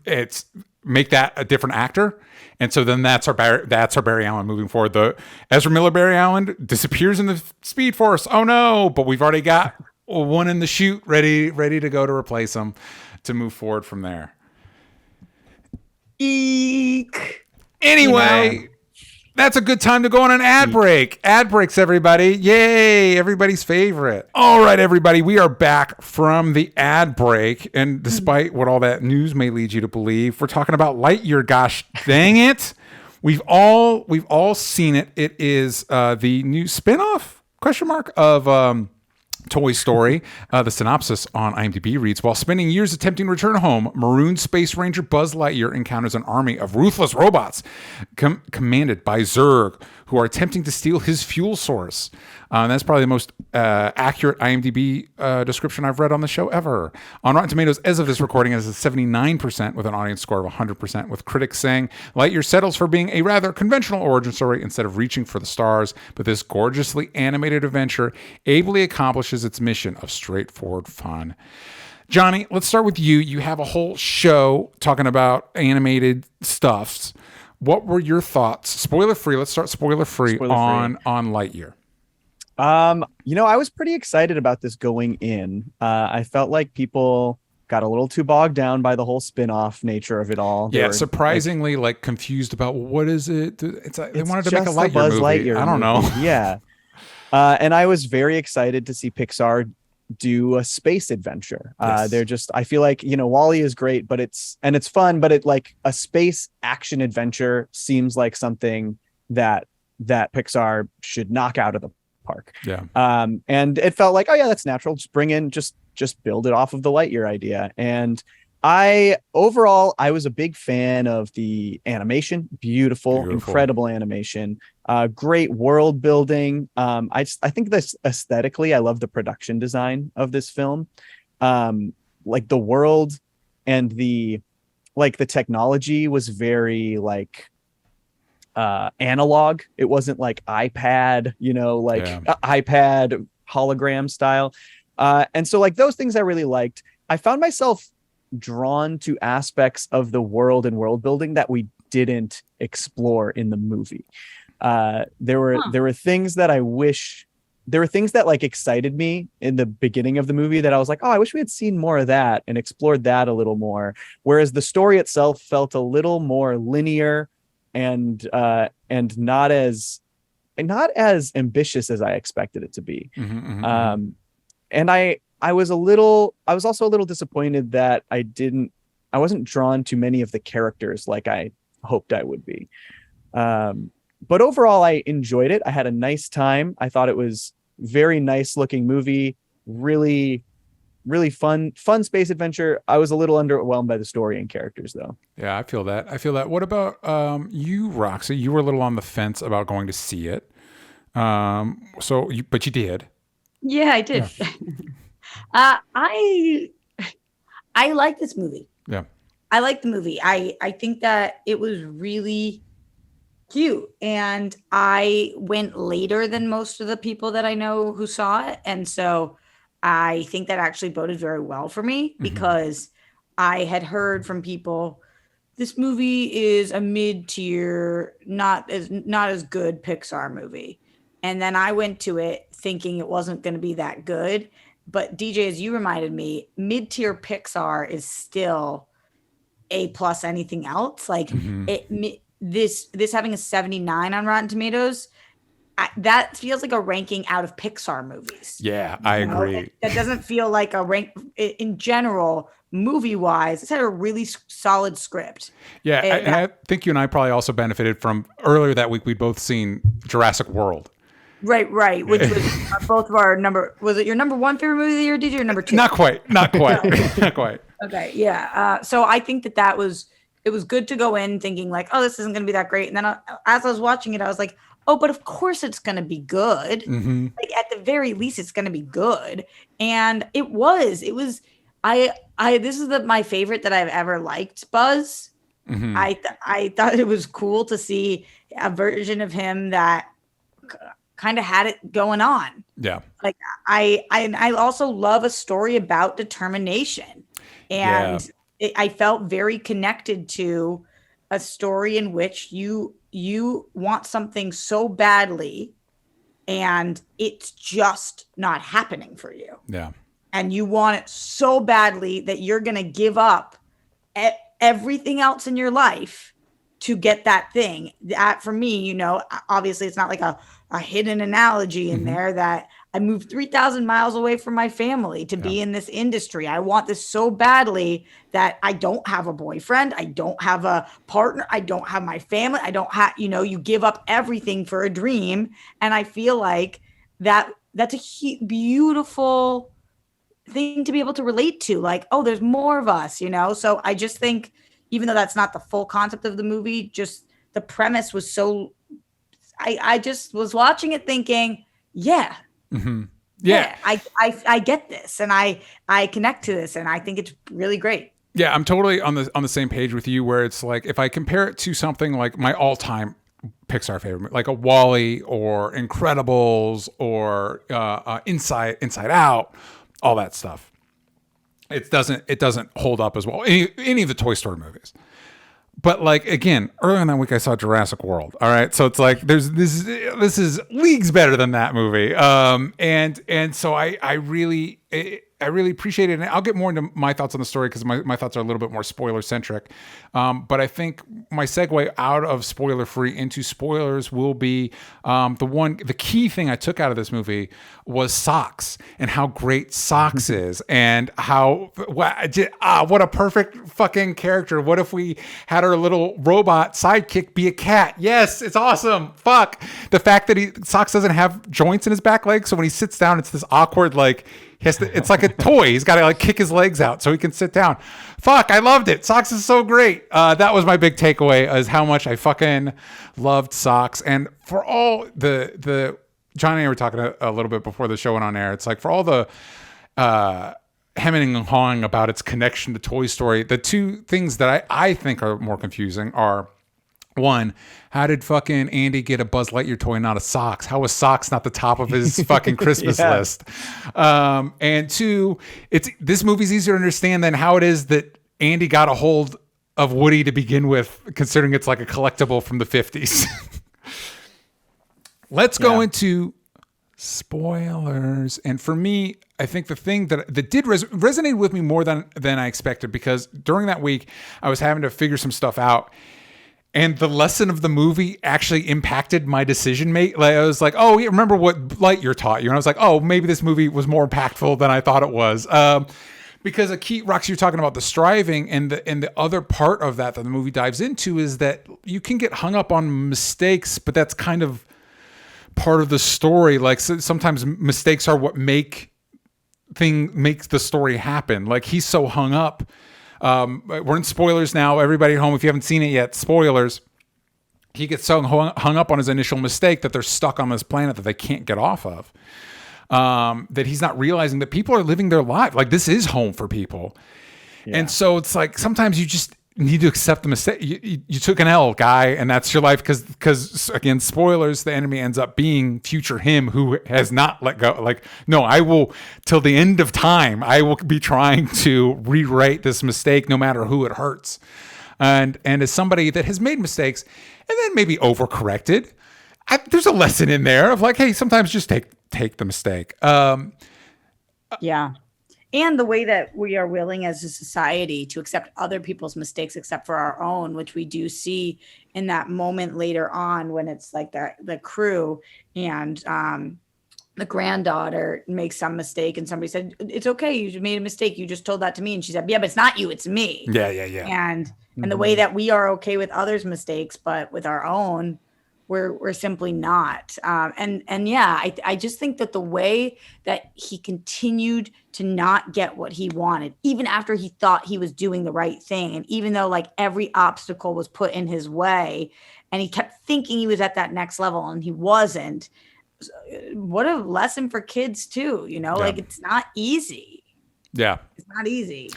It's make that a different actor, and so then that's our Barry Allen moving forward. The Ezra Miller Barry Allen disappears in the Speed Force. Oh no! But we've already got one in the chute ready to go to replace him to move forward from there. Eek. Anyway. That's a good time to go on an ad break. Ad breaks, everybody. Yay, everybody's favorite. All right, everybody, we are back from the ad break. And despite what all that news may lead you to believe, we're talking about Lightyear. Gosh dang it. We've all seen it. It is the new spinoff, question mark, of Toy Story. The synopsis on IMDb reads, while spending years attempting to return home, marooned Space Ranger Buzz Lightyear encounters an army of ruthless robots commanded by Zurg, who are attempting to steal his fuel source. That's probably the most accurate IMDb description I've read on the show ever. On Rotten Tomatoes, as of this recording, it is a 79% with an audience score of 100%, with critics saying Lightyear settles for being a rather conventional origin story instead of reaching for the stars, but this gorgeously animated adventure ably accomplishes its mission of straightforward fun. Johnny, let's start with you. You have a whole show talking about animated stuffs. What were your thoughts? Spoiler free. Let's start spoiler free on Lightyear. I was pretty excited about this going in. I felt like people got a little too bogged down by the whole spin-off nature of it all. Yeah, surprisingly confused about what is it? They wanted to make a Lightyear Buzz movie. Lightyear I don't know. Yeah. And I was very excited to see Pixar do a space adventure. Yes. I feel like, WALL-E is great, but it's fun, but it like a space action adventure seems like something that Pixar should knock out of the park. Yeah. And it felt like, oh yeah, that's natural. Just bring in, just build it off of the Lightyear idea. And I was a big fan of the animation. Beautiful. Incredible animation. Great world building. I think this aesthetically, I love the production design of this film. Like the world and the technology was very analog. It wasn't like iPad, iPad hologram style. And so those things I really liked. I found myself drawn to aspects of the world and world building that we didn't explore in the movie. There were things that excited me in the beginning of the movie that I was like, oh, I wish we had seen more of that and explored that a little more. Whereas the story itself felt a little more linear and not as ambitious as I expected it to be. And I was also a little disappointed that I wasn't drawn to many of the characters like I hoped I would be. But overall, I enjoyed it. I had a nice time. I thought it was very nice looking movie. Really, really fun space adventure. I was a little underwhelmed by the story and characters though. Yeah, I feel that. What about you, Roxy? You were a little on the fence about going to see it. But you did. Yeah, I did. Yeah. I like this movie. Yeah. I like the movie. I think that it was really cute, and I went later than most of the people that I know who saw it, and so I think that actually boded very well for me because I had heard from people this movie is a mid-tier, not as good Pixar movie, and then I went to it thinking it wasn't going to be that good. But DJ, as you reminded me, mid-tier Pixar is still A+ anything else. This having a 79 on Rotten Tomatoes, that feels like a ranking out of Pixar movies. Yeah, I agree. That doesn't feel like a rank in general, movie-wise. It's had a really solid script. Yeah, and I think you and I probably also benefited from earlier that week. We'd both seen Jurassic World. Right. Which was both of our was it your number one favorite movie of the year, DJ, or number two? Not quite. Not quite. Okay. Yeah. So I think it was good to go in thinking like, oh, this isn't going to be that great. And then as I was watching it, I was like, oh, but of course it's going to be good. Like at the very least, it's going to be good. And it was, this is my favorite that I've ever liked, Buzz. I thought it was cool to see a version of him that kind of had it going on. Yeah. Like I also love a story about determination. And I felt very connected to a story in which you want something so badly and it's just not happening for you. Yeah. And you want it so badly that you're going to give up everything else in your life to get that thing. That for me, you know, obviously it's not like a hidden analogy in there that I moved 3,000 miles away from my family to be in this industry. I want this so badly that I don't have a boyfriend. I don't have a partner. I don't have my family. I don't have, you know, you give up everything for a dream. And I feel like that's a beautiful thing to be able to relate to. Like, oh, there's more of us, you know? So I just think, even though that's not the full concept of the movie, just the premise was so, I just was watching it thinking, yeah, I get this, and I connect to this, and I think it's really great. Yeah, I'm totally on the same page with you, where it's like, if I compare it to something like my all-time Pixar favorite, like a WALL-E or Incredibles or Inside Out, all that stuff, it doesn't hold up as well. Any of the Toy Story movies. But like, again, earlier in that week I saw Jurassic World. All right, so it's like this is leagues better than that movie. And so I really appreciate it. And I'll get more into my thoughts on the story, because my thoughts are a little bit more spoiler centric. But I think my segue out of spoiler free into spoilers will be the key thing I took out of this movie was Socks, and how great Socks is, and how what a perfect fucking character. What if we had our little robot sidekick be a cat? Yes, it's awesome. Fuck the fact that Socks doesn't have joints in his back leg, so when he sits down, it's this awkward, like, it's like a toy. He's got to like kick his legs out so he can sit down. Fuck, I loved it. Socks is so great. That was my big takeaway, is how much I fucking loved Socks. And for all the John and I were talking a little bit before the show went on air. It's like, for all the hemming and hawing about its connection to Toy Story, the two things that I think are more confusing are, one, how did fucking Andy get a Buzz Lightyear toy, not a Socks? How was Socks not the top of his fucking Christmas list? And two, this movie's easier to understand than how it is that Andy got a hold of Woody to begin with, considering it's like a collectible from the 50s. Let's go into spoilers. And for me, I think the thing that did resonate with me more than I expected, because during that week I was having to figure some stuff out. And the lesson of the movie actually impacted my decision making. Like, I was like, oh, yeah, remember what Lightyear taught you? And I was like, oh, maybe this movie was more impactful than I thought it was. Because Roxy, you're talking about the striving, and the other part of that the movie dives into is that you can get hung up on mistakes, but that's kind of part of the story. Like, sometimes mistakes are what makes the story happen. Like, he's so hung up. We're in spoilers now. Everybody at home, if you haven't seen it yet, spoilers. He gets so hung up on his initial mistake that they're stuck on this planet that they can't get off of. That he's not realizing that people are living their life. Like, this is home for people. Yeah. And so it's like, sometimes you just need to accept the mistake. You took an L, guy, and that's your life. Because again, spoilers, the enemy ends up being future him, who has not let go. Like, no, I will, till the end of time, I will be trying to rewrite this mistake, no matter who it hurts. And as somebody that has made mistakes and then maybe overcorrected, there's a lesson in there of like, hey, sometimes just take the mistake. Yeah. And the way that we are willing as a society to accept other people's mistakes except for our own, which we do see in that moment later on when it's like the crew and the granddaughter makes some mistake and somebody said, it's okay, you made a mistake, you just told that to me. And she said, yeah, but it's not you, it's me. Yeah. And the way that we are okay with others' mistakes, but with our own, we're simply not. And yeah, I just think that the way that he continued to not get what he wanted, even after he thought he was doing the right thing, and even though like every obstacle was put in his way, and he kept thinking he was at that next level and he wasn't. What a lesson for kids too, you know, like it's not easy. Yeah. It's not easy.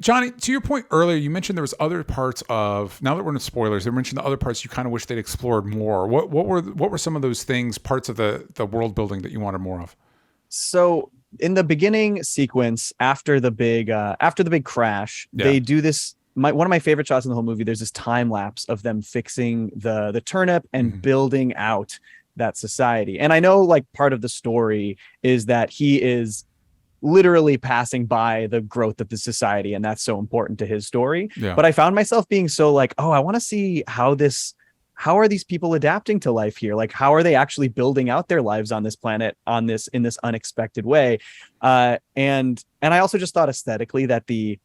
Johnny, to your point earlier, you mentioned there was other parts of, now that we're in spoilers, you mentioned the other parts you kind of wish they'd explored more. What were some of those things, parts of the world building that you wanted more of? So in the beginning sequence, after the big crash, they do this. One of my favorite shots in the whole movie, there's this time lapse of them fixing the turnip and building out that society. And I know like part of the story is that he is literally passing by the growth of the society, and that's so important to his story. Yeah. But I found myself being so like, oh, I want to see how are these people adapting to life here? Like, how are they actually building out their lives on this planet in this unexpected way? And I also just thought aesthetically that the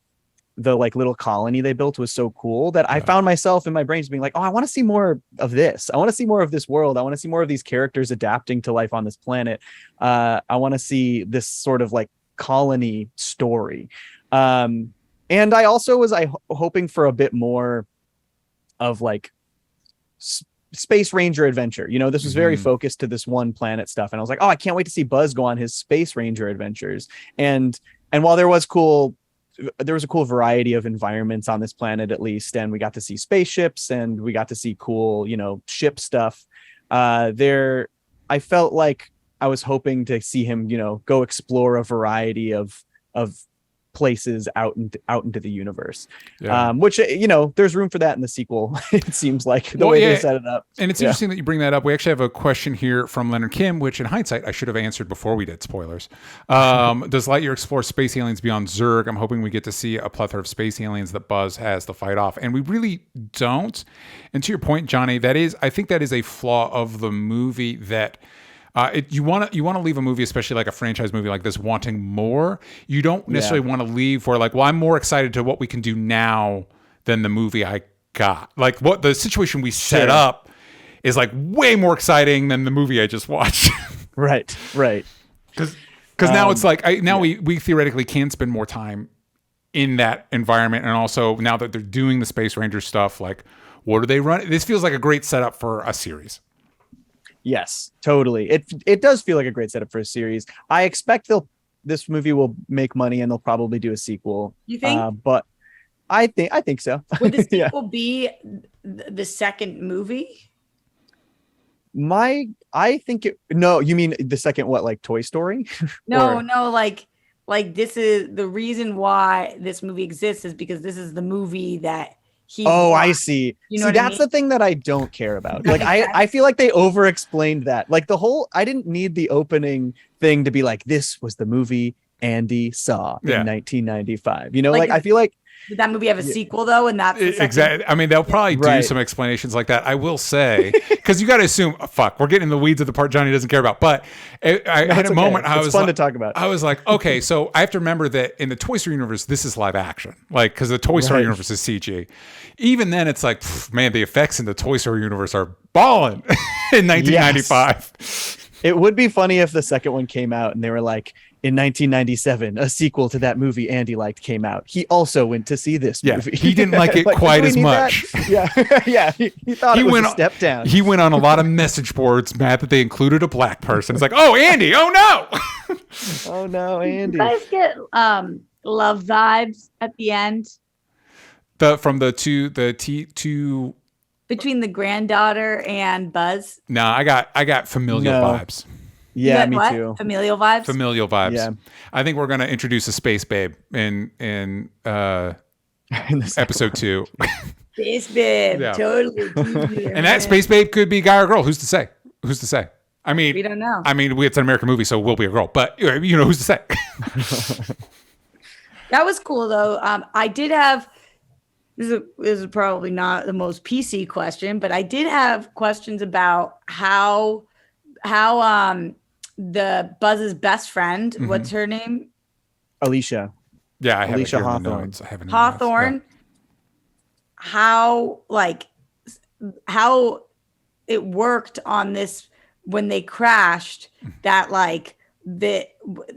like little colony they built was so cool that I found myself in my brain just being like, oh, I want to see more of this. I want to see more of this world. I want to see more of these characters adapting to life on this planet. I want to see this sort of like colony story. And I also was hoping for a bit more of like Space Ranger adventure. You know, this was very focused to this one planet stuff, and I was like, oh, I can't wait to see Buzz go on his Space Ranger adventures. And while there was a cool variety of environments on this planet, at least, and we got to see spaceships and we got to see cool, you know, ship stuff. I felt like I was hoping to see him, you know, go explore a variety of places out into the universe, which, you know, there's room for that in the sequel. It seems like the way they set it up. And it's interesting that you bring that up. We actually have a question here from Leonard Kim, which in hindsight I should have answered before we did spoilers. Does Lightyear explore space aliens beyond Zurg? I'm hoping we get to see a plethora of space aliens that Buzz has to fight off, and we really don't. And to your point, Johnny, I think that is a flaw of the movie that. You want to leave a movie, especially like a franchise movie like this, wanting more. You don't necessarily want to leave where like, well, I'm more excited to what we can do now than the movie I got. Like what the situation we set up is like way more exciting than the movie I just watched. Right. Because now it's like we theoretically can spend more time in that environment, and also now that they're doing the Space Ranger stuff, like what do they run? This feels like a great setup for a series. Yes, totally. It does feel like a great setup for a series. I expect this movie will make money and they'll probably do a sequel. You think? But I think so. Would the sequel be the second movie? I think no, you mean the second what, like Toy Story? No, like this is the reason why this movie exists is because this is the movie that I see. You know that's the thing that I don't care about. Like I feel like they over-explained that. Like I didn't need the opening thing to be like, this was the movie Andy saw in 1995. You know, like I feel like did that movie have a sequel though? And that's exactly. I mean, they'll probably do some explanations like that. I will say, because you got to assume, we're getting in the weeds of the part Johnny doesn't care about. But I had a moment. It's fun to talk about. I was like, okay, so I have to remember that in the Toy Story universe, this is live action, like because the Toy Story universe is CG. Even then, it's like, man, the effects in the Toy Story universe are balling in 1995. Yes. It would be funny if the second one came out and they were like, in 1997, a sequel to that movie Andy liked came out. He also went to see this movie. He didn't like it quite as much. Yeah. He thought it was a step down. He went on a lot of message boards mad that they included a black person. It's like, oh, Andy, oh no. Oh no, Andy. You guys get love vibes at the end? From the two between the granddaughter and Buzz? No, I got familial vibes. Yeah, me too. Familial vibes. Familial vibes. Yeah. I think we're gonna introduce a space babe in episode 2. Space babe, totally. And that space babe could be guy or girl. Who's to say? I mean, we don't know. I mean, it's an American movie, so it will be a girl. But you know, who's to say? That was cool though. I did have. This is probably not the most PC question, but I did have questions about how the Buzz's best friend, what's her name? Alicia. Yeah, I have Alicia Hawthorne. Hawthorne. How it worked on this when they crashed, that like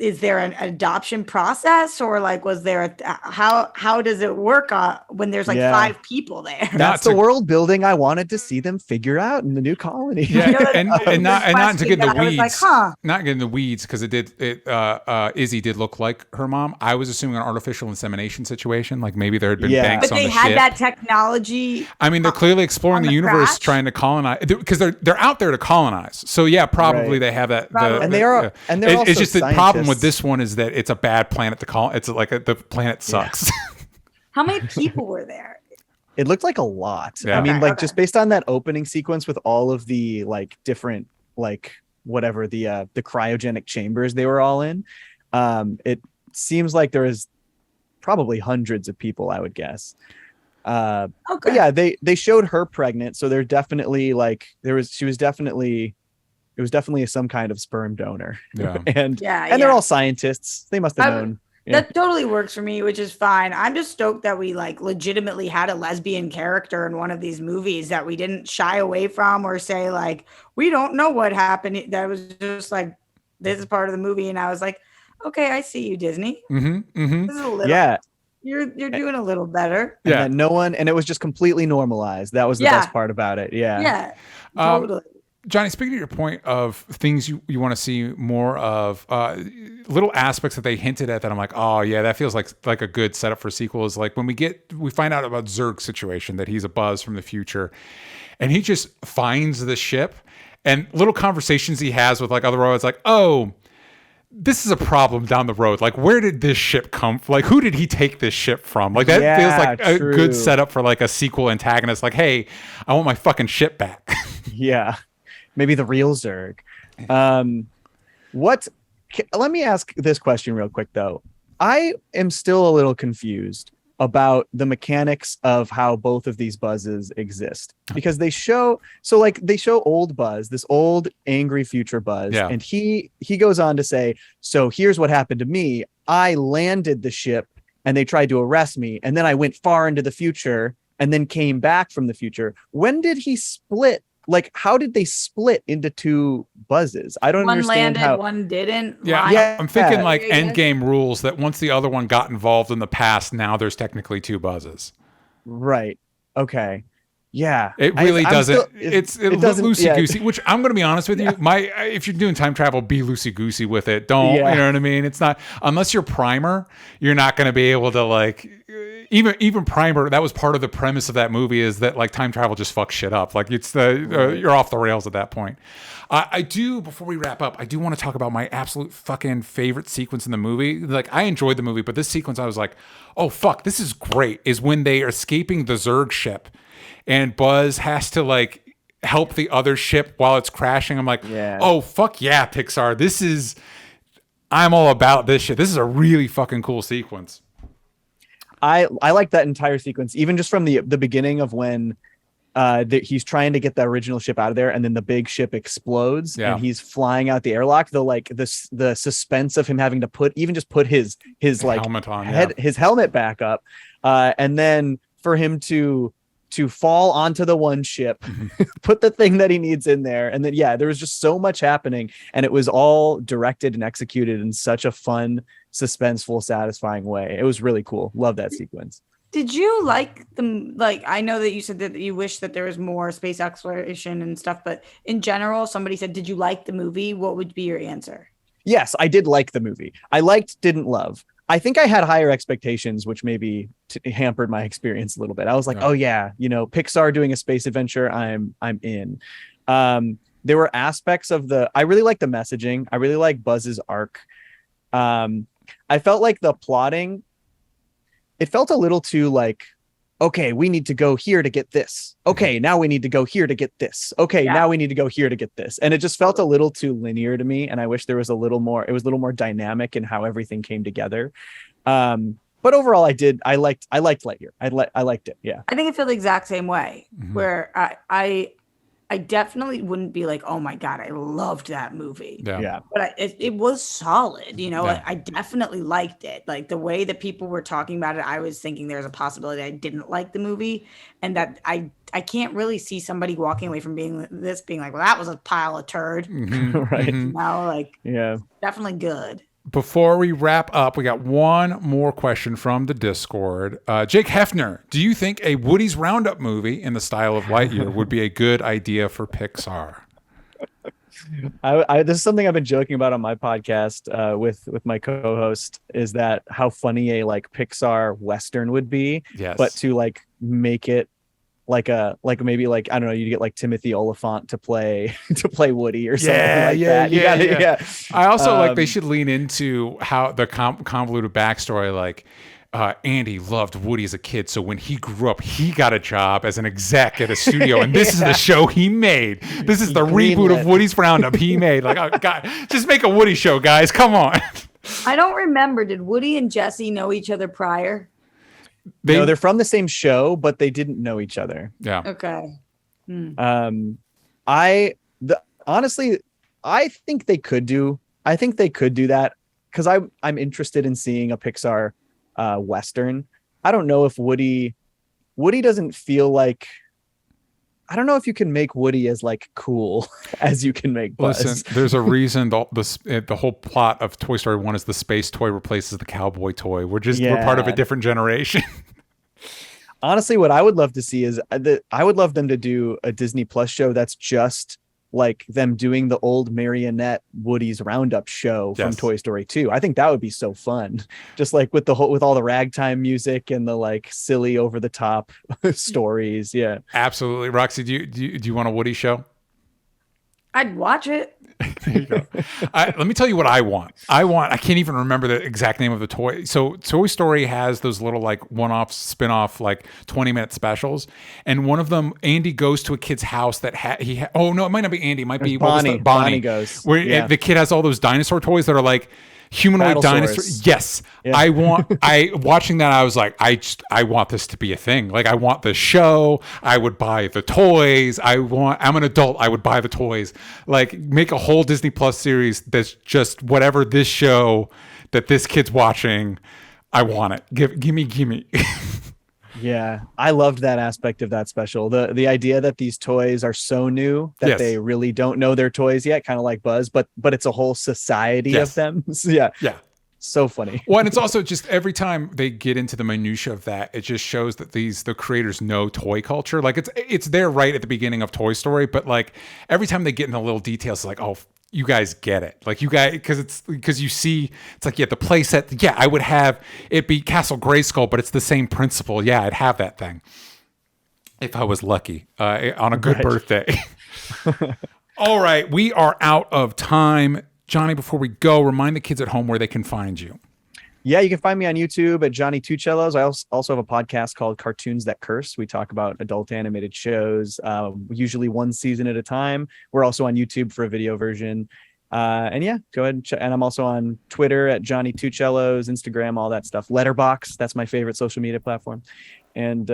is there an adoption process, or like was there how does it work when there's like 5 people there? That's the world building I wanted to see them figure out in the new colony. Yeah, and not to get in the weeds. Like, Not get in the weeds because Izzy did look like her mom. I was assuming an artificial insemination situation, like maybe there had been banks but on they the had ship. That technology. I mean, they're clearly exploring the universe, trying to colonize because they're out there to colonize. So yeah, probably they have that. And they're it's just the scientists. problem with this one is that it's a bad planet to call. It's like the planet sucks. Yeah. How many people were there? It looked like a lot. Yeah. I mean, just based on that opening sequence with all of the like different like whatever the cryogenic chambers they were all in, seems like there is probably hundreds of people, I would guess. Okay. But yeah, they showed her pregnant, so they're definitely like it was definitely some kind of sperm donor. Yeah. and they're all scientists. They must have known. That totally works for me, which is fine. I'm just stoked that we like legitimately had a lesbian character in one of these movies that we didn't shy away from or say like, we don't know what happened. That was just like, this is part of the movie. And I was like, okay, I see you, Disney. Mm-hmm, mm-hmm. This is a little, you're doing a little better. And and it was just completely normalized. That was the best part about it. Yeah. Totally. Johnny, speaking to your point of things you want to see more of, little aspects that they hinted at that I'm like, oh yeah, that feels like a good setup for sequels. Like when we find out about Zurg's situation, that he's a Buzz from the future, and he just finds the ship, and little conversations he has with like other robots, like, oh, this is a problem down the road. Like, where did this ship come from? Like, who did he take this ship from? Like, that feels like a good setup for like a sequel antagonist. Like, hey, I want my fucking ship back. Yeah. Maybe the real Zurg. Let me ask this question real quick, though. I am still a little confused about the mechanics of how both of these Buzzes exist, because they show old Buzz, this old angry future Buzz, and he goes on to say, so here's what happened to me. I landed the ship and they tried to arrest me, and then I went far into the future and then came back from the future. When did he split? Like, how did they split into two Buzzes? I don't understand how one didn't. Yeah, I'm thinking like Endgame rules that once the other one got involved in the past, now there's technically two Buzzes. Right. Okay. Yeah. It really doesn't. It's loosey goosey. Which I'm going to be honest with you. If you're doing time travel, be loosey goosey with it. Don't. You know what I mean? It's not, unless you're Primer, you're not going to be able to like. Even Primer, that was part of the premise of that movie, is that like time travel just fucks shit up. Like it's you're off the rails at that point. I do, before we wrap up, I do want to talk about my absolute fucking favorite sequence in the movie. Like, I enjoyed the movie, but this sequence I was like, oh fuck, this is great, is when they are escaping the Zurg ship and Buzz has to like help the other ship while it's crashing. I'm like, oh fuck yeah, Pixar. I'm all about this shit. This is a really fucking cool sequence. I like that entire sequence, even just from the beginning of when he's trying to get the original ship out of there, and then the big ship explodes and he's flying out the airlock. The suspense of him having to put his like helmet on, his helmet back up, and then for him to fall onto the one ship, put the thing that he needs in there, and then there was just so much happening, and it was all directed and executed in such a fun, suspenseful, satisfying way. It was really cool. Love that sequence. Did you like them? Like, I know that you said that you wish that there was more space exploration and stuff, but in general, somebody said, did you like the movie? What would be your answer? Yes, I did like the movie. I liked, didn't love. I think I had higher expectations, which maybe hampered my experience a little bit. I was like, oh yeah, Pixar doing a space adventure, I'm in. There were aspects of I really like the messaging. I really like Buzz's arc. I felt like the plotting, it felt a little too like, okay, we need to go here to get this. Okay, now we need to go here to get this. Okay, now we need to go here to get this. And it just felt a little too linear to me. And I wish there was it was a little more dynamic in how everything came together. But overall, I liked Lightyear. I liked it. Yeah. I think I feel the exact same way, where I definitely wouldn't be like, oh my God, I loved that movie. Yeah. But it was solid. I definitely liked it. Like the way that people were talking about it, I was thinking there's a possibility I didn't like the movie, and that I can't really see somebody walking away from being like, well, that was a pile of turd. Right. Definitely good. Before we wrap up, we got one more question from the Discord. Jake Hefner, do you think a Woody's Roundup movie in the style of Lightyear would be a good idea for Pixar? This is something I've been joking about on my podcast with my co-host, is that how funny a like Pixar Western would be, but to like make it maybe I don't know, you get like Timothy Oliphant to play Woody or something that. Yeah. I also they should lean into how the convoluted backstory, like Andy loved Woody as a kid, so when he grew up, he got a job as an exec at a studio, and this is the show he made. This is the reboot of Woody's Roundup he made. Like, oh God, just make a Woody show, guys. Come on. I don't remember. Did Woody and Jesse know each other prior? No, they're from the same show, but they didn't know each other. Yeah. Okay. Honestly, I think they could do that because I'm interested in seeing a Pixar Western. I don't know if Woody doesn't feel like, I don't know if you can make Woody as like cool as you can make Buzz. Listen, there's a reason the whole plot of Toy Story 1 is the space toy replaces the cowboy toy. We're part of a different generation. Honestly, what I would love to see is I would love them to do a Disney Plus show that's just like them doing the old marionette Woody's Roundup show from Toy Story 2. I think that would be so fun. Just like with all the ragtime music and the like silly over the top stories. Yeah. Absolutely. Roxy, do you want a Woody show? I'd watch it. There you go. Let me tell you what I want. I can't even remember the exact name of the toy. So Toy Story has those little like one-off, spin-off, like 20-minute specials. And one of them, Andy goes to a kid's house that oh no, it might not be Andy. It might be Bonnie. Bonnie goes. Where the kid has all those dinosaur toys that are like humanoid dinosaurs. Yes. Yeah. Watching that, I was like, I want this to be a thing. Like, I want the show. I would buy the toys. I'm an adult. I would buy the toys. Like, make a whole Disney Plus series that's just whatever this show that this kid's watching. I want it. Give me. Yeah, I loved that aspect of that special. The idea that these toys are so new that they really don't know their toys yet, kind of like Buzz, but it's a whole society of them. So, yeah. So funny. Well, and it's also just every time they get into the minutia of that, it just shows that the creators know toy culture. Like it's there right at the beginning of Toy Story, but like every time they get into little details, it's like, oh, you guys get it. Like you guys, because you see, it's like, the play set. Yeah, I would have it be Castle Grayskull, but it's the same principle. Yeah, I'd have that thing if I was lucky on a good birthday. All right, we are out of time. Johnny, before we go, remind the kids at home where they can find you. Yeah, you can find me on YouTube at Johnny Two Cellos. I also have a podcast called Cartoons That Curse. We talk about adult animated shows, usually one season at a time. We're also on YouTube for a video version. And yeah, go ahead and check. And I'm also on Twitter at Johnny Two Cellos, Instagram, all that stuff. Letterboxd, that's my favorite social media platform. And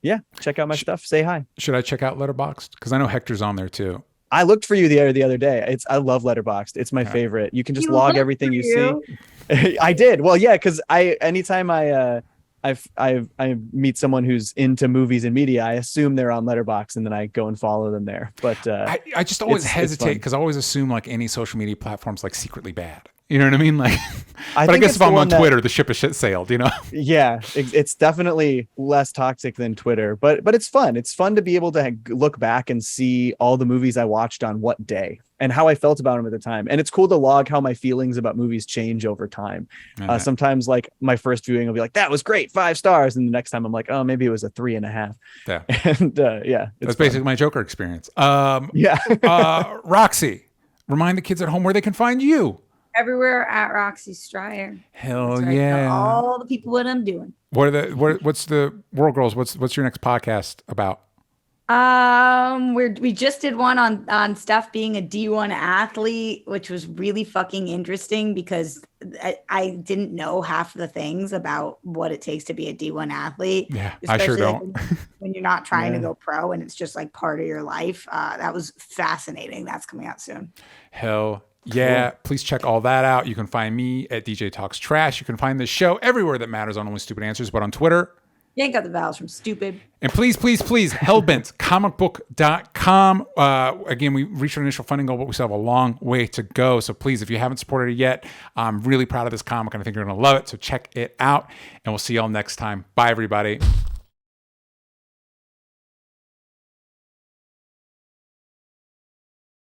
yeah, check out my stuff. Say hi. Should I check out Letterboxd? Because I know Hector's on there too. I looked for you the other day. I love Letterboxd. It's my favorite. You can just log everything you see. I did. Well, yeah, because anytime I meet someone who's into movies and media, I assume they're on Letterboxd, and then I go and follow them there. But I just always hesitate because I always assume like any social media platform's like secretly bad. You know what I mean? Like, but I guess if I'm on Twitter, the ship has sailed. You know? Yeah, it's definitely less toxic than Twitter, but it's fun. It's fun to be able to look back and see all the movies I watched on what day and how I felt about them at the time. And it's cool to log how my feelings about movies change over time. Sometimes, like my first viewing will be like, "That was great, 5 stars," and the next time I'm like, "Oh, maybe it was a 3.5." Yeah, and that's basically my Joker experience. Roxy, remind the kids at home where they can find you. Everywhere at Roxy Stryer. Hell yeah! All the people what I'm doing. What's the World Girls? What's your next podcast about? We just did one on Steph being a D1 athlete, which was really fucking interesting because I didn't know half the things about what it takes to be a D1 athlete. Yeah, I sure don't. Like when you're not trying to go pro and it's just like part of your life. That was fascinating. That's coming out soon. Hell yeah, please check all that out. You can find me at DJ Talks Trash. You can find this show everywhere that matters on Only Stupid Answers, but on Twitter. Yank out the vowels from stupid. And please, HELLBENT, comicbook.com. Again, we reached our initial funding goal, but we still have a long way to go. So please, if you haven't supported it yet, I'm really proud of this comic, and I think you're going to love it. So check it out, and we'll see y'all next time. Bye, everybody.